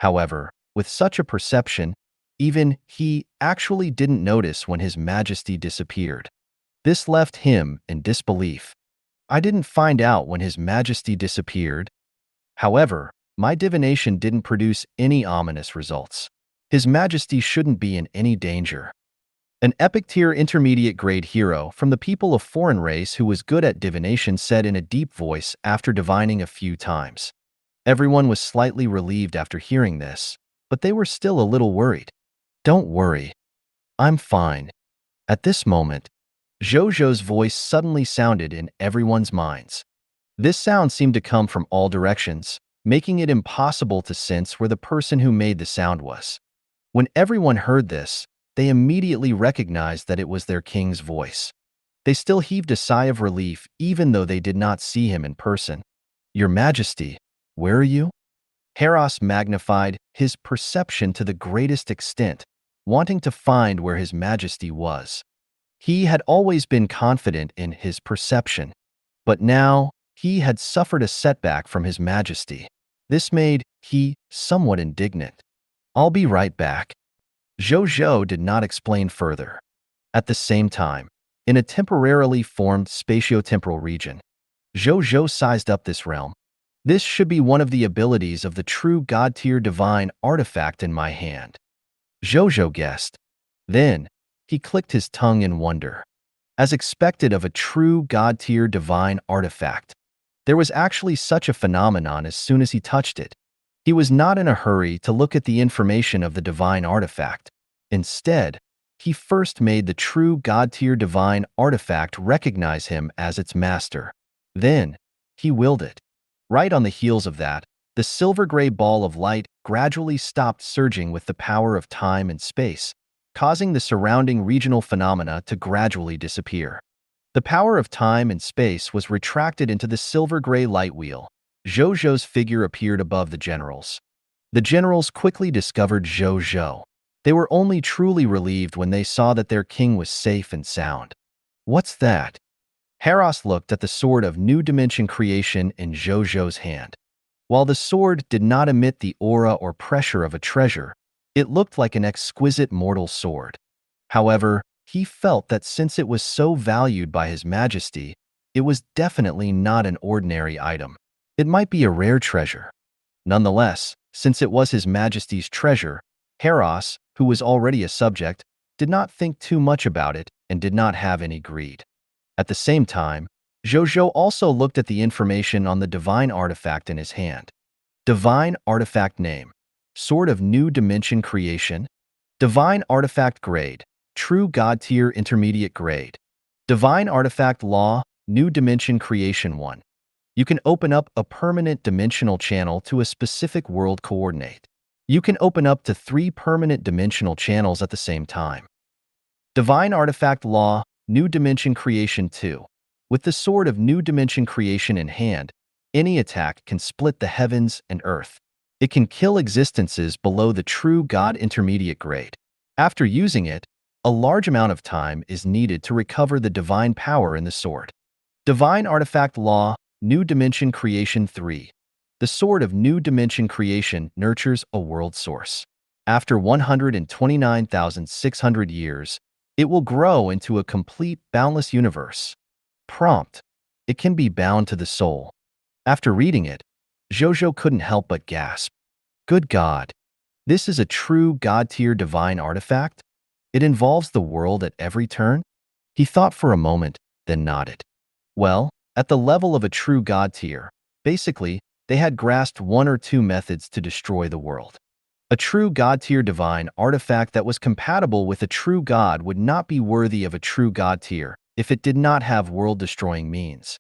However, with such a perception, even he actually didn't notice when His Majesty disappeared. This left him in disbelief. I didn't find out when His Majesty disappeared. However, my divination didn't produce any ominous results. His Majesty shouldn't be in any danger. An epic-tier intermediate-grade hero from the people of foreign race who was good at divination said in a deep voice after divining a few times. Everyone was slightly relieved after hearing this, but they were still a little worried. Don't worry. I'm fine. At this moment, Zhou Zhou's voice suddenly sounded in everyone's minds. This sound seemed to come from all directions, making it impossible to sense where the person who made the sound was. When everyone heard this, they immediately recognized that it was their king's voice. They still heaved a sigh of relief even though they did not see him in person. Your Majesty, where are you? Heraus magnified his perception to the greatest extent, wanting to find where His Majesty was. He had always been confident in his perception, but now he had suffered a setback from His Majesty. This made he somewhat indignant. I'll be right back. Zhou Zhou did not explain further. At the same time, in a temporarily formed spatio-temporal region, Zhou Zhou sized up this realm. This should be one of the abilities of the true god-tier divine artifact in my hand. Zhou Zhou guessed. Then, he clicked his tongue in wonder. As expected of a true god-tier divine artifact, there was actually such a phenomenon as soon as he touched it. He was not in a hurry to look at the information of the divine artifact. Instead, he first made the true god-tier divine artifact recognize him as its master. Then, he willed it. Right on the heels of that, the silver-gray ball of light gradually stopped surging with the power of time and space, causing the surrounding regional phenomena to gradually disappear. The power of time and space was retracted into the silver-gray light wheel. Zhou Zhou's figure appeared above the generals. The generals quickly discovered Zhou Zhou. They were only truly relieved when they saw that their king was safe and sound. What's that? Heraus looked at the sword of new dimension creation in Zhou Zhou's hand. While the sword did not emit the aura or pressure of a treasure, It looked like an exquisite mortal sword. However, he felt that since it was so valued by His Majesty, it was definitely not an ordinary item. It might be a rare treasure. Nonetheless, since it was His Majesty's treasure, Heros, who was already a subject, did not think too much about it and did not have any greed. At the same time, Zhou Zhou also looked at the information on the divine artifact in his hand. Divine artifact name: Sword of New Dimension Creation. Divine artifact grade: True God Tier Intermediate grade. Divine artifact law: New Dimension Creation 1. You can open up a permanent dimensional channel to a specific world coordinate. You can open up to 3 permanent dimensional channels at the same time. Divine artifact law: New Dimension Creation 2. With the Sword of New Dimension Creation in hand, any attack can split the heavens and earth. It can kill existences below the True God Intermediate grade. After using it, a large amount of time is needed to recover the divine power in the sword. Divine artifact law: New Dimension Creation 3. The Sword of New Dimension Creation nurtures a world source. After 129,600 years, it will grow into a complete, boundless universe. Prompt: It can be bound to the soul. After reading it, Zhou Zhou couldn't help but gasp. Good God! This is a true God-tier divine artifact? It involves the world at every turn? He thought for a moment, then nodded. Well, at the level of a true God tier, basically, they had grasped 1 or 2 methods to destroy the world. A true God tier divine artifact that was compatible with a true God would not be worthy of a true God tier if it did not have world-destroying means.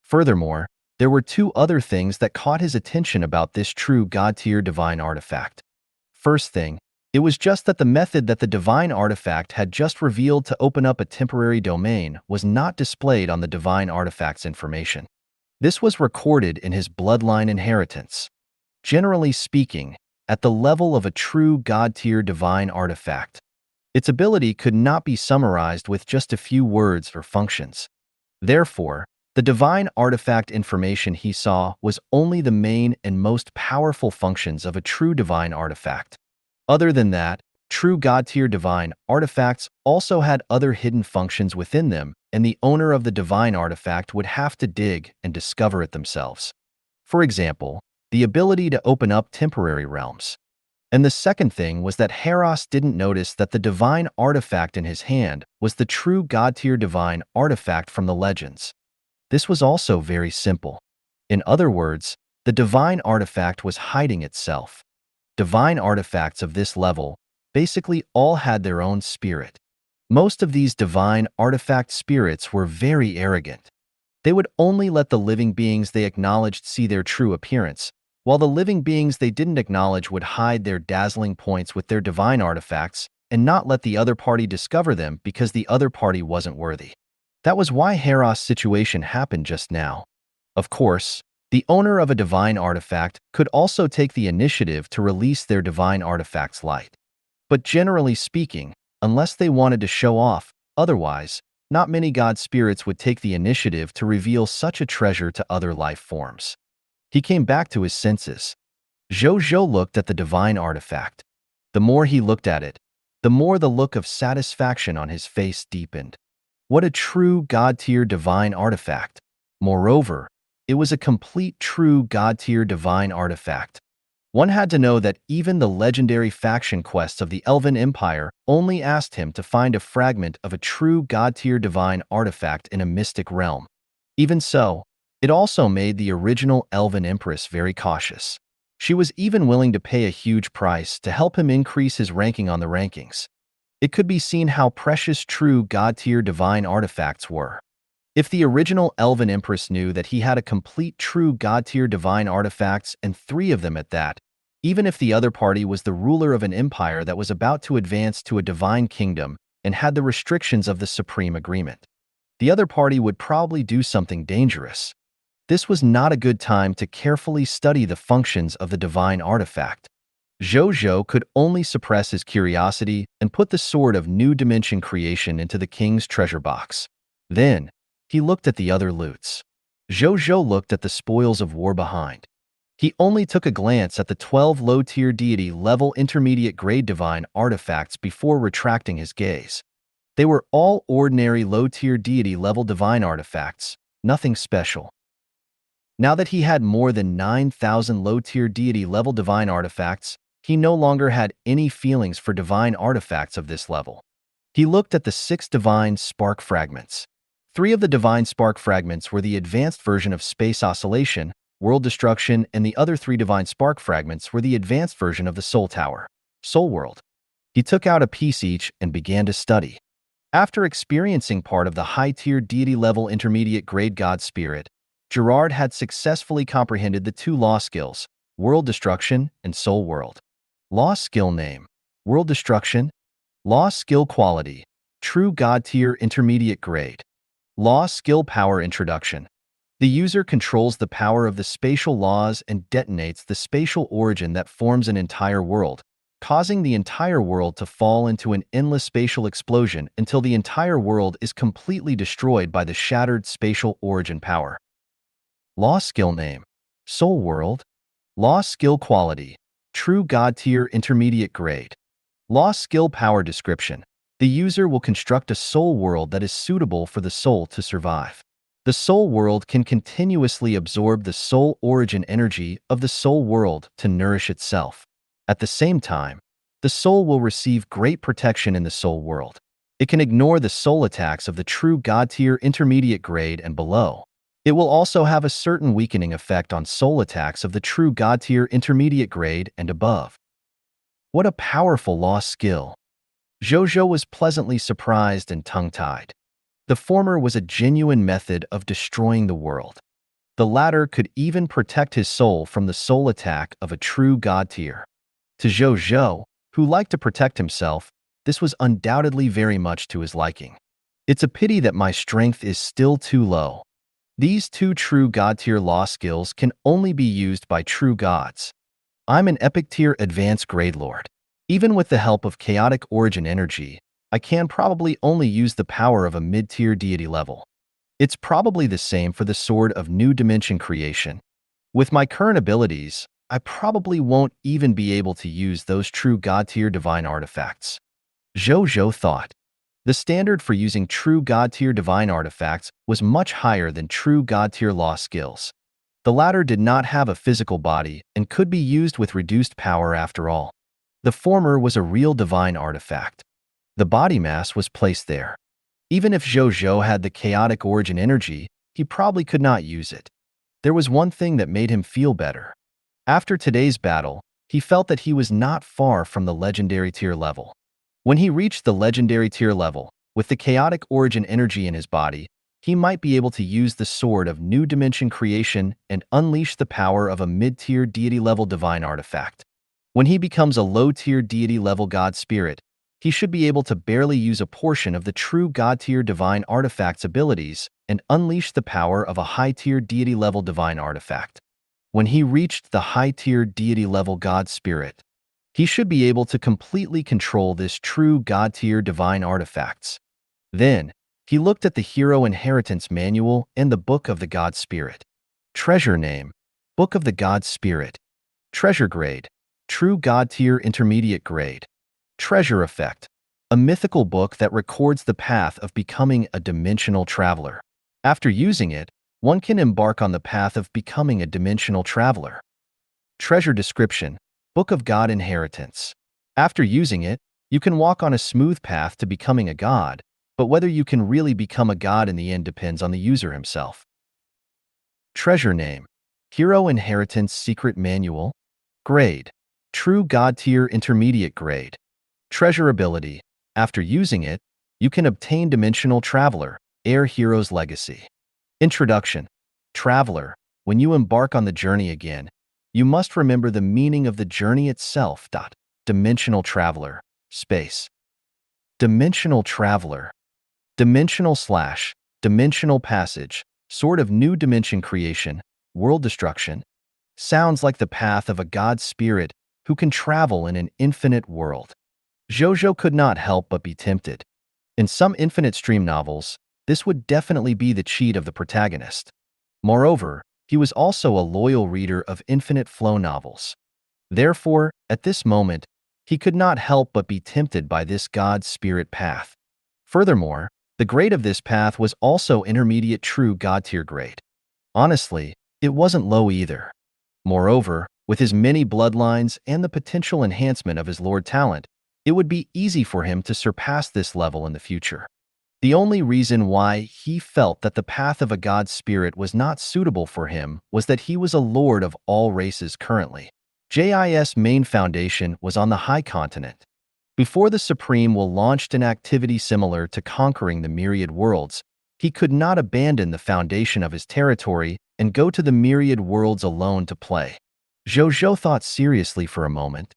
Furthermore, there were 2 other things that caught his attention about this true God tier divine artifact. First thing, it was just that the method that the divine artifact had just revealed to open up a temporary domain was not displayed on the divine artifact's information. This was recorded in his bloodline inheritance. Generally speaking, at the level of a true God-tier divine artifact, its ability could not be summarized with just a few words or functions. Therefore, the divine artifact information he saw was only the main and most powerful functions of a true divine artifact. Other than that, true God-tier divine artifacts also had other hidden functions within them, and the owner of the divine artifact would have to dig and discover it themselves. For example, the ability to open up temporary realms. And the second thing was that Heros didn't notice that the divine artifact in his hand was the true God-tier divine artifact from the legends. This was also very simple. In other words, the divine artifact was hiding itself. Divine artifacts of this level basically all had their own spirit. Most of these divine artifact spirits were very arrogant. They would only let the living beings they acknowledged see their true appearance, while the living beings they didn't acknowledge would hide their dazzling points with their divine artifacts and not let the other party discover them because the other party wasn't worthy. That was why Heros' situation happened just now. Of course, the owner of a divine artifact could also take the initiative to release their divine artifact's light. But generally speaking, unless they wanted to show off, otherwise, not many god spirits would take the initiative to reveal such a treasure to other life forms. He came back to his senses. Zhou Zhou looked at the divine artifact. The more he looked at it, the more the look of satisfaction on his face deepened. What a true god-tier divine artifact! Moreover, it was a complete true god-tier divine artifact. One had to know that even the legendary faction quests of the Elven Empire only asked him to find a fragment of a true god-tier divine artifact in a mystic realm. Even so, it also made the original Elven Empress very cautious. She was even willing to pay a huge price to help him increase his ranking on the rankings. It could be seen how precious true god-tier divine artifacts were. If the original Elven Empress knew that he had a complete true god-tier divine artifacts and 3 of them at that, even if the other party was the ruler of an empire that was about to advance to a divine kingdom and had the restrictions of the Supreme Agreement, the other party would probably do something dangerous. This was not a good time to carefully study the functions of the divine artifact. Zhou Zhou could only suppress his curiosity and put the Sword of New Dimension Creation into the king's treasure box. Then, he looked at the other loots. Zhou Zhou looked at the spoils of war behind. He only took a glance at the 12 low-tier deity level intermediate grade divine artifacts before retracting his gaze. They were all ordinary low-tier deity level divine artifacts, nothing special. Now that he had more than 9,000 low-tier deity level divine artifacts, he no longer had any feelings for divine artifacts of this level. He looked at the 6 divine spark fragments. 3 of the divine spark fragments were the advanced version of space oscillation, world destruction, and the other 3 divine spark fragments were the advanced version of the soul tower, soul world. He took out a piece each and began to study. After experiencing part of the high-tier deity-level intermediate-grade God Spirit, Gerard had successfully comprehended the 2 law skills, world destruction and soul world. Law skill name, world destruction. Law skill quality, true God tier intermediate grade. Law skill power introduction. The user controls the power of the spatial laws and detonates the spatial origin that forms an entire world, causing the entire world to fall into an endless spatial explosion until the entire world is completely destroyed by the shattered spatial origin power. Law skill name, soul world. Law skill quality, true God tier intermediate grade. Law skill power description. The user will construct a soul world that is suitable for the soul to survive. The soul world can continuously absorb the soul origin energy of the soul world to nourish itself. At the same time, the soul will receive great protection in the soul world. It can ignore the soul attacks of the true God tier intermediate grade and below. It will also have a certain weakening effect on soul attacks of the true God tier intermediate grade and above. What a powerful law skill! Zhou Zhou was pleasantly surprised and tongue-tied. The former was a genuine method of destroying the world. The latter could even protect his soul from the soul attack of a true God tier. To Zhou Zhou, who liked to protect himself, this was undoubtedly very much to his liking. It's a pity that my strength is still too low. These 2 true God tier law skills can only be used by true gods. I'm an epic tier advanced grade lord. Even with the help of chaotic origin energy, I can probably only use the power of a mid-tier deity level. It's probably the same for the Sword of New Dimension Creation. With my current abilities, I probably won't even be able to use those true God-tier divine artifacts. Zhou Zhou thought. The standard for using true God-tier divine artifacts was much higher than true God-tier law skills. The latter did not have a physical body and could be used with reduced power after all. The former was a real divine artifact. The body mass was placed there. Even if Zhou Zhou had the chaotic origin energy, he probably could not use it. There was one thing that made him feel better. After today's battle, he felt that he was not far from the legendary tier level. When he reached the legendary tier level, with the chaotic origin energy in his body, he might be able to use the Sword of New Dimension Creation and unleash the power of a mid-tier deity-level divine artifact. When he becomes a low-tier deity-level God Spirit, he should be able to barely use a portion of the true God-tier divine artifact's abilities and unleash the power of a high-tier deity-level divine artifact. When he reached the high-tier deity-level God Spirit, he should be able to completely control this true God-tier divine artifacts. Then, he looked at the Hero Inheritance Manual and the Book of the God Spirit. Treasure name, Book of the God Spirit. Treasure grade, true God-tier intermediate grade. Treasure effect, a mythical book that records the path of becoming a dimensional traveler. After using it, one can embark on the path of becoming a dimensional traveler. Treasure description, Book of God Inheritance. After using it, you can walk on a smooth path to becoming a god, but whether you can really become a god in the end depends on the user himself. Treasure name, Hero Inheritance Secret Manual. Grade, true God tier intermediate grade. Treasure ability, after using it, you can obtain Dimensional Traveler, Air Hero's Legacy. Introduction, Traveler, when you embark on the journey again, you must remember the meaning of the journey itself. Dimensional Traveler, space. Dimensional Traveler, dimensional passage, Sword of New Dimension Creation, world destruction, sounds like the path of a god spirit who can travel in an infinite world. Zhou Zhou could not help but be tempted. In some infinite stream novels, this would definitely be the cheat of the protagonist. Moreover, he was also a loyal reader of infinite flow novels. Therefore, at this moment, he could not help but be tempted by this God spirit path. Furthermore, the grade of this path was also intermediate true God tier grade. Honestly, it wasn't low either. Moreover, with his many bloodlines and the potential enhancement of his Lord talent, it would be easy for him to surpass this level in the future. The only reason why he felt that the path of a God spirit was not suitable for him was that he was a lord of all races currently. JIS main foundation was on the high continent. Before the Supreme will launched an activity similar to conquering the myriad worlds, he could not abandon the foundation of his territory and go to the myriad worlds alone to play. Zhou Zhou thought seriously for a moment.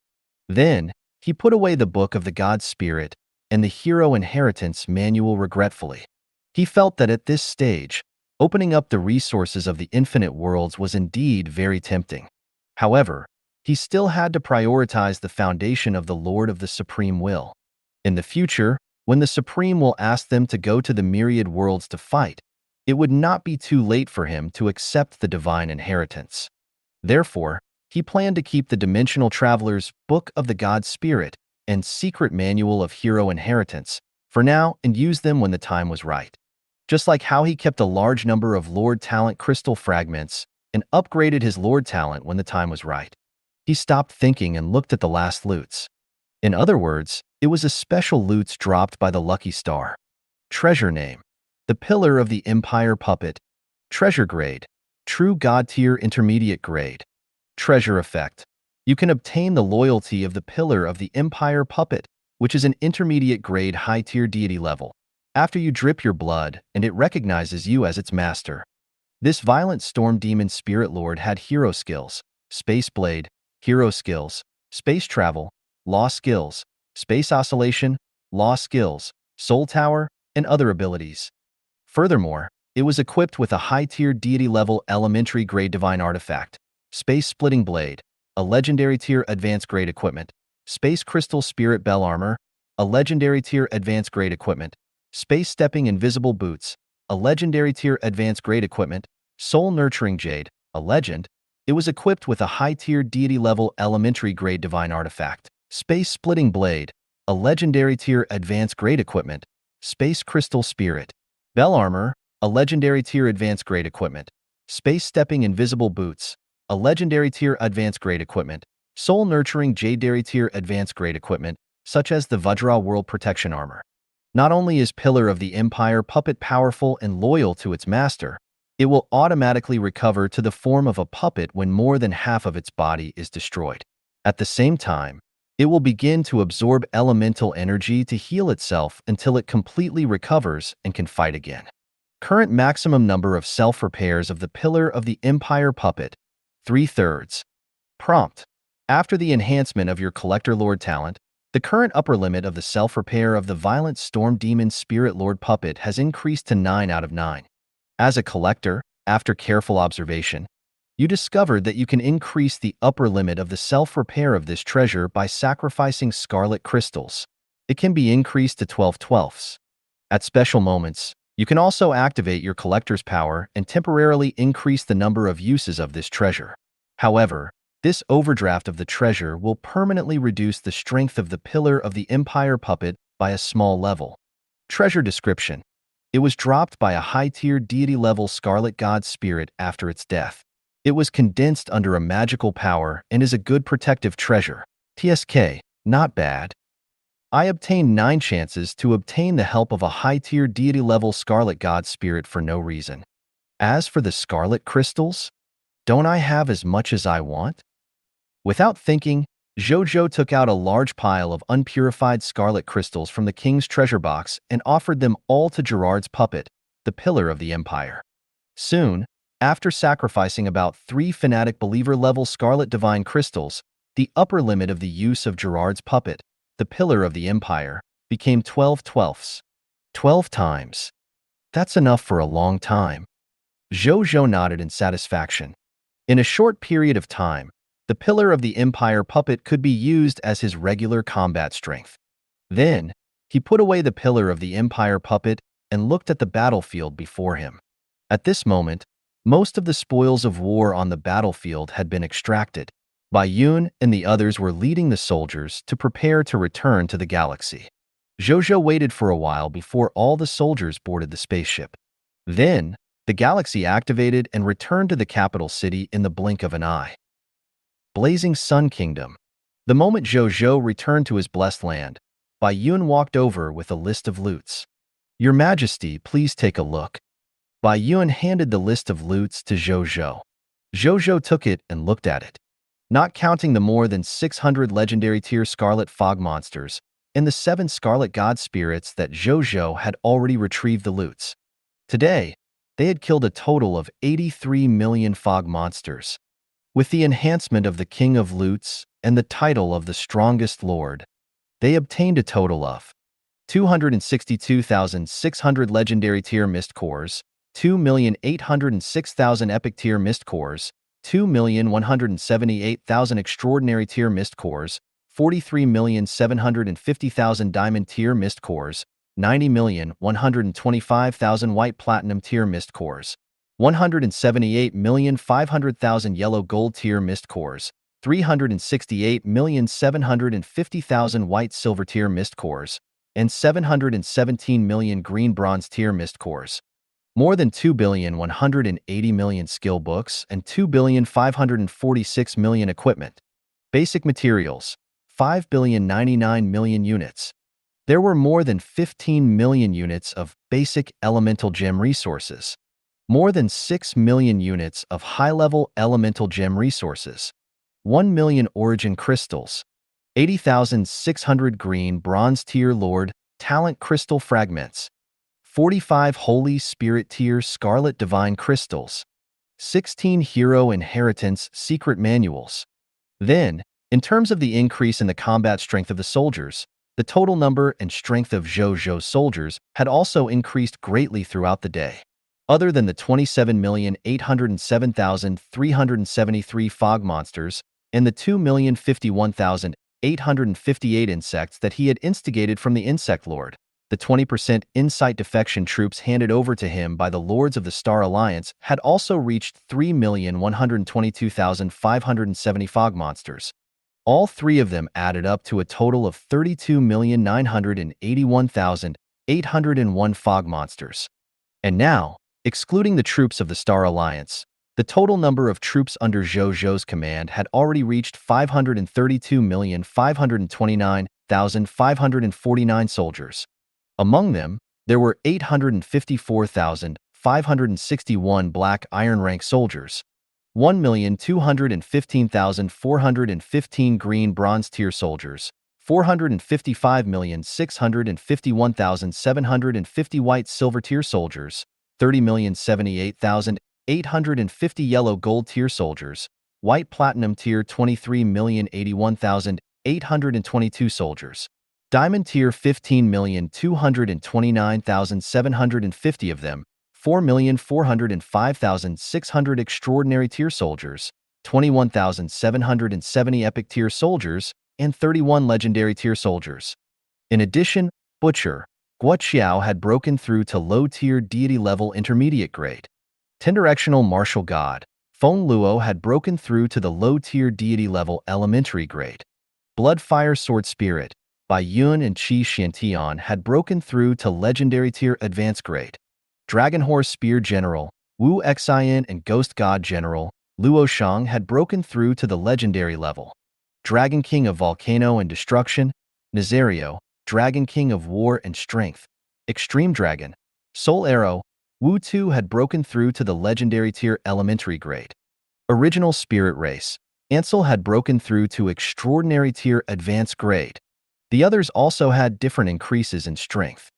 Then, he put away the book of the God Spirit and the Hero Inheritance manual regretfully. He felt that at this stage, opening up the resources of the infinite worlds was indeed very tempting. However, he still had to prioritize the foundation of the Lord of the Supreme Will. In the future, when the Supreme will ask them to go to the myriad worlds to fight, it would not be too late for him to accept the divine inheritance. Therefore, he planned to keep the Dimensional Traveler's Book of the God Spirit and Secret Manual of Hero Inheritance for now and use them when the time was right. Just like how he kept a large number of Lord Talent crystal fragments and upgraded his Lord Talent when the time was right. He stopped thinking and looked at the last loots. In other words, it was a special loots dropped by the lucky star. Treasure name: the Pillar of the Empire Puppet. Treasure grade: True God tier intermediate grade. Treasure effect: you can obtain the loyalty of the Pillar of the Empire Puppet, which is an intermediate grade high tier deity level, after you drip your blood and it recognizes you as its master. This violent storm demon spirit lord had hero skills: Space Blade, hero skills, space travel, law skills, space oscillation, law skills, soul tower, and other abilities. Furthermore, it was equipped with a high-tier deity-level elementary grade divine artifact, Space Splitting Blade, a legendary tier advanced grade equipment, Space Crystal Spirit Bell Armor, a legendary tier advanced grade equipment, Space Stepping Invisible Boots, a legendary tier advanced grade equipment, Soul Nurturing Jade, a legend. It was equipped with a high-tier deity-level elementary grade divine artifact, Space Splitting Blade, a legendary tier advanced grade equipment, Space Crystal Spirit Bell Armor, a legendary tier advanced grade equipment, Space Stepping Invisible Boots, a legendary tier advanced grade equipment, Soul Nurturing Jade tier advanced grade equipment, such as the Vajra World Protection Armor. Not only is Pillar of the Empire Puppet powerful and loyal to its master, it will automatically recover to the form of a puppet when more than half of its body is destroyed. At the same time, it will begin to absorb elemental energy to heal itself until it completely recovers and can fight again. Current maximum number of self-repairs of the Pillar of the Empire Puppet, 3/3. Prompt: after the enhancement of your Collector Lord talent, the current upper limit of the self-repair of the Violent Storm Demon Spirit Lord Puppet has increased to 9 out of 9. As a collector, after careful observation, you discovered that you can increase the upper limit of the self-repair of this treasure by sacrificing scarlet crystals. It can be increased to 12/12. At special moments, you can also activate your collector's power and temporarily increase the number of uses of this treasure. However, this overdraft of the treasure will permanently reduce the strength of the Pillar of the Empire Puppet by a small level. Treasure description: it was dropped by a high-tier deity-level Scarlet God Spirit after its death. It was condensed under a magical power and is a good protective treasure. TSK, not bad. I obtained 9 chances to obtain the help of a high-tier deity-level Scarlet God Spirit for no reason. As for the Scarlet Crystals, don't I have as much as I want? Without thinking, Zhou Zhou took out a large pile of unpurified scarlet crystals from the king's treasure box and offered them all to Gerard's puppet, the Pillar of the Empire. Soon, after sacrificing about 3 fanatic believer-level scarlet divine crystals, the upper limit of the use of Gerard's puppet, the Pillar of the Empire, became 12/12. 12 times. That's enough for a long time. Zhou Zhou nodded in satisfaction. In a short period of time, the Pillar of the Empire Puppet could be used as his regular combat strength. Then, he put away the Pillar of the Empire Puppet and looked at the battlefield before him. At this moment, Most of the spoils of war on the battlefield had been extracted. Bai Yun and the others were leading the soldiers to prepare to return to the galaxy. Zhou Zhou waited for a while before all the soldiers boarded the spaceship. Then, the galaxy activated and returned to the capital city in the blink of an eye. Blazing Sun Kingdom. The moment Zhou Zhou returned to his blessed land, Bai Yun walked over with a list of loots. "Your Majesty, please take a look." Bai Yun handed the list of loots to Zhou Zhou. Zhou Zhou took it and looked at it. Not counting the more than 600 legendary tier Scarlet Fog monsters and the 7 Scarlet God spirits that Zhou Zhou had already retrieved the loots. Today, they had killed a total of 83 million fog monsters. With the enhancement of the King of Loots and the title of the Strongest Lord, they obtained a total of 262,600 legendary tier mist cores, 2,806,000 epic tier mist cores, 2,178,000 extraordinary tier mist cores, 43,750,000 diamond tier mist cores, 90,125,000 white platinum tier mist cores, 178,500,000 yellow gold tier mist cores, 368,750,000 white silver tier mist cores, and 717 million green bronze tier mist cores. More than 2,180,000,000 skill books and 2,546,000,000 equipment. Basic materials, 5,099,000,000 units. There were more than 15 million units of basic elemental gem resources. More than 6 million units of high-level elemental gem resources. 1 million origin crystals. 80,600 green bronze tier lord talent crystal fragments. 45 Holy Spirit tier Scarlet Divine Crystals, 16 Hero Inheritance Secret Manuals. Then, in terms of the increase in the combat strength of the soldiers, the total number and strength of Zhou Zhou's soldiers had also increased greatly throughout the day. Other than the 27,807,373 fog monsters and the 2,051,858 insects that he had instigated from the Insect Lord, the 20% insight defection troops handed over to him by the Lords of the Star Alliance had also reached 3,122,570 fog monsters. All three of them added up to a total of 32,981,801 fog monsters. And now, excluding the troops of the Star Alliance, the total number of troops under Zhou Zhou's command had already reached 532,529,549 soldiers. Among them, there were 854,561 black iron rank soldiers, 1,215,415 green bronze tier soldiers, 455,651,750 white silver tier soldiers, 30,078,850 yellow gold tier soldiers, white platinum tier 23,081,822 soldiers. Diamond tier 15,229,750 of them, 4,405,600 extraordinary tier soldiers, 21,770 epic tier soldiers, and 31 legendary tier soldiers. In addition, Butcher, Guo Xiao had broken through to low-tier deity-level intermediate grade. Ten-directional martial god, Feng Luo had broken through to the low-tier deity-level elementary grade. Bloodfire sword spirit, Bai Yun and Qi Xiantian had broken through to legendary tier advanced grade. Dragon Horse Spear General, Wu Xian and Ghost God General, Luo Shang had broken through to the legendary level. Dragon King of Volcano and Destruction, Nazario, Dragon King of War and Strength, Extreme Dragon, Soul Arrow, Wu Tu had broken through to the legendary tier elementary grade. Original Spirit Race, Ansel had broken through to extraordinary tier advanced grade. The others also had different increases in strength.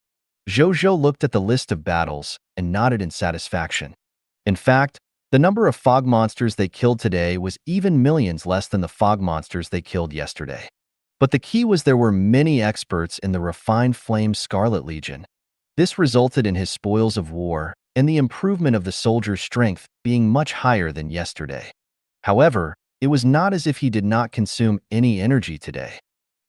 Zhou Zhou looked at the list of battles and nodded in satisfaction. In fact, the number of fog monsters they killed today was even millions less than the fog monsters they killed yesterday. But the key was there were many experts in the refined flame Scarlet Legion. This resulted in his spoils of war and the improvement of the soldier's strength being much higher than yesterday. However, it was not as if he did not consume any energy today.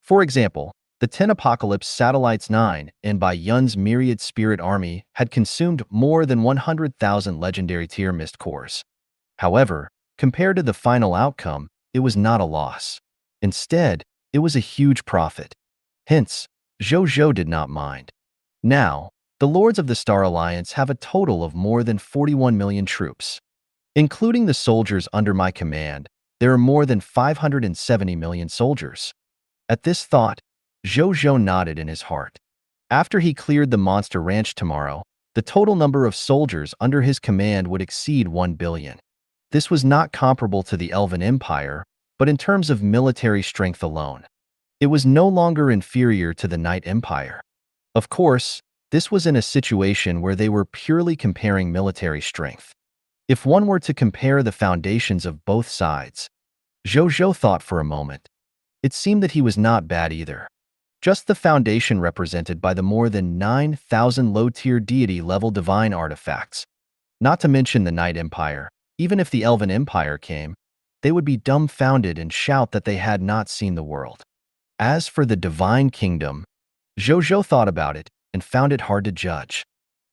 For example, The 10 Apocalypse Satellites 9 and Bai Yun's myriad spirit army had consumed more than 100,000 legendary tier mist cores. However, compared to the final outcome, it was not a loss. Instead, it was a huge profit. Hence, Zhou Zhou did not mind. Now, the Lords of the Star Alliance have a total of more than 41 million troops. Including the soldiers under my command, there are more than 570 million soldiers. At this thought, Zhou Zhou nodded in his heart. After he cleared the monster ranch tomorrow, the total number of soldiers under his command would exceed 1 billion. This was not comparable to the Elven Empire, but in terms of military strength alone, it was no longer inferior to the Night Empire. Of course, this was in a situation where they were purely comparing military strength. If one were to compare the foundations of both sides, Zhou Zhou thought for a moment. It seemed that he was not bad either. Just the foundation represented by the more than 9,000 low-tier deity-level divine artifacts. Not to mention the Night Empire. Even if the Elven Empire came, they would be dumbfounded and shout that they had not seen the world. As for the Divine Kingdom, Zhou Zhou thought about it and found it hard to judge.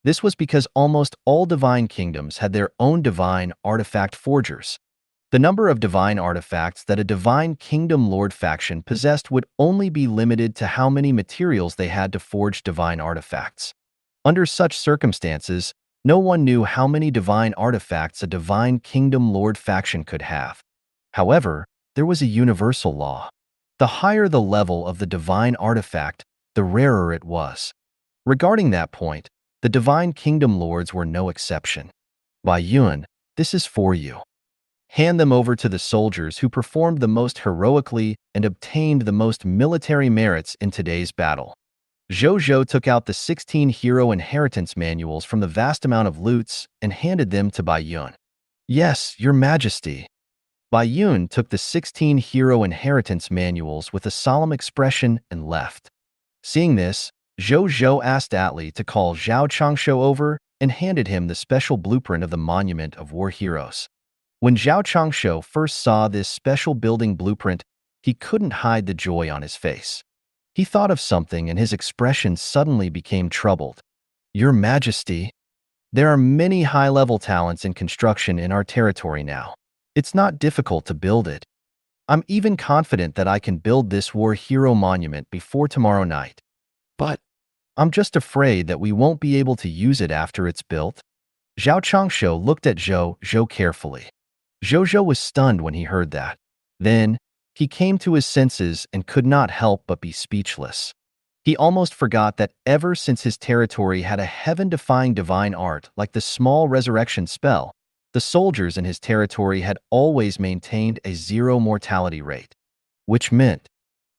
This was because almost all divine kingdoms had their own divine artifact forgers. The number of divine artifacts that a divine kingdom lord faction possessed would only be limited to how many materials they had to forge divine artifacts. Under such circumstances, no one knew how many divine artifacts a divine kingdom lord faction could have. However, there was a universal law. The higher the level of the divine artifact, the rarer it was. Regarding that point, the divine kingdom lords were no exception. Bai Yun, this is for you. Hand them over to the soldiers who performed the most heroically and obtained the most military merits in today's battle. Zhou Zhou took out the 16 hero inheritance manuals from the vast amount of loots and handed them to Bai Yun. Yes, your majesty. Bai Yun took the 16 hero inheritance manuals with a solemn expression and left. Seeing this, Zhou Zhou asked Atli to call Zhao Changshu over and handed him the special blueprint of the Monument of War Heroes. When Zhao Changshu first saw this special building blueprint, he couldn't hide the joy on his face. He thought of something and his expression suddenly became troubled. Your Majesty, there are many high-level talents in construction in our territory now. It's not difficult to build it. I'm even confident that I can build this war hero monument before tomorrow night. But I'm just afraid that we won't be able to use it after it's built. Zhao Changshu looked at Zhou Zhou carefully. Zhou Zhou was stunned when he heard that. Then, he came to his senses and could not help but be speechless. He almost forgot that ever since his territory had a heaven-defying divine art like the small resurrection spell, the soldiers in his territory had always maintained a zero mortality rate. Which meant,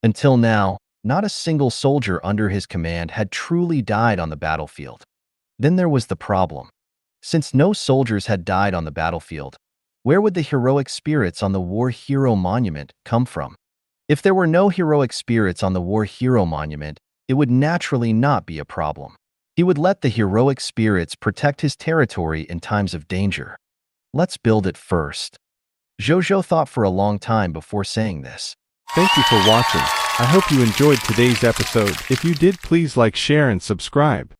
until now, not a single soldier under his command had truly died on the battlefield. Then there was the problem. Since no soldiers had died on the battlefield, where would the heroic spirits on the War Hero Monument come from? If there were no heroic spirits on the War Hero Monument, it would naturally not be a problem. He would let the heroic spirits protect his territory in times of danger. Let's build it first. Zhou Zhou thought for a long time before saying this. Thank you for watching. I hope you enjoyed today's episode. If you did, please like, share, and subscribe.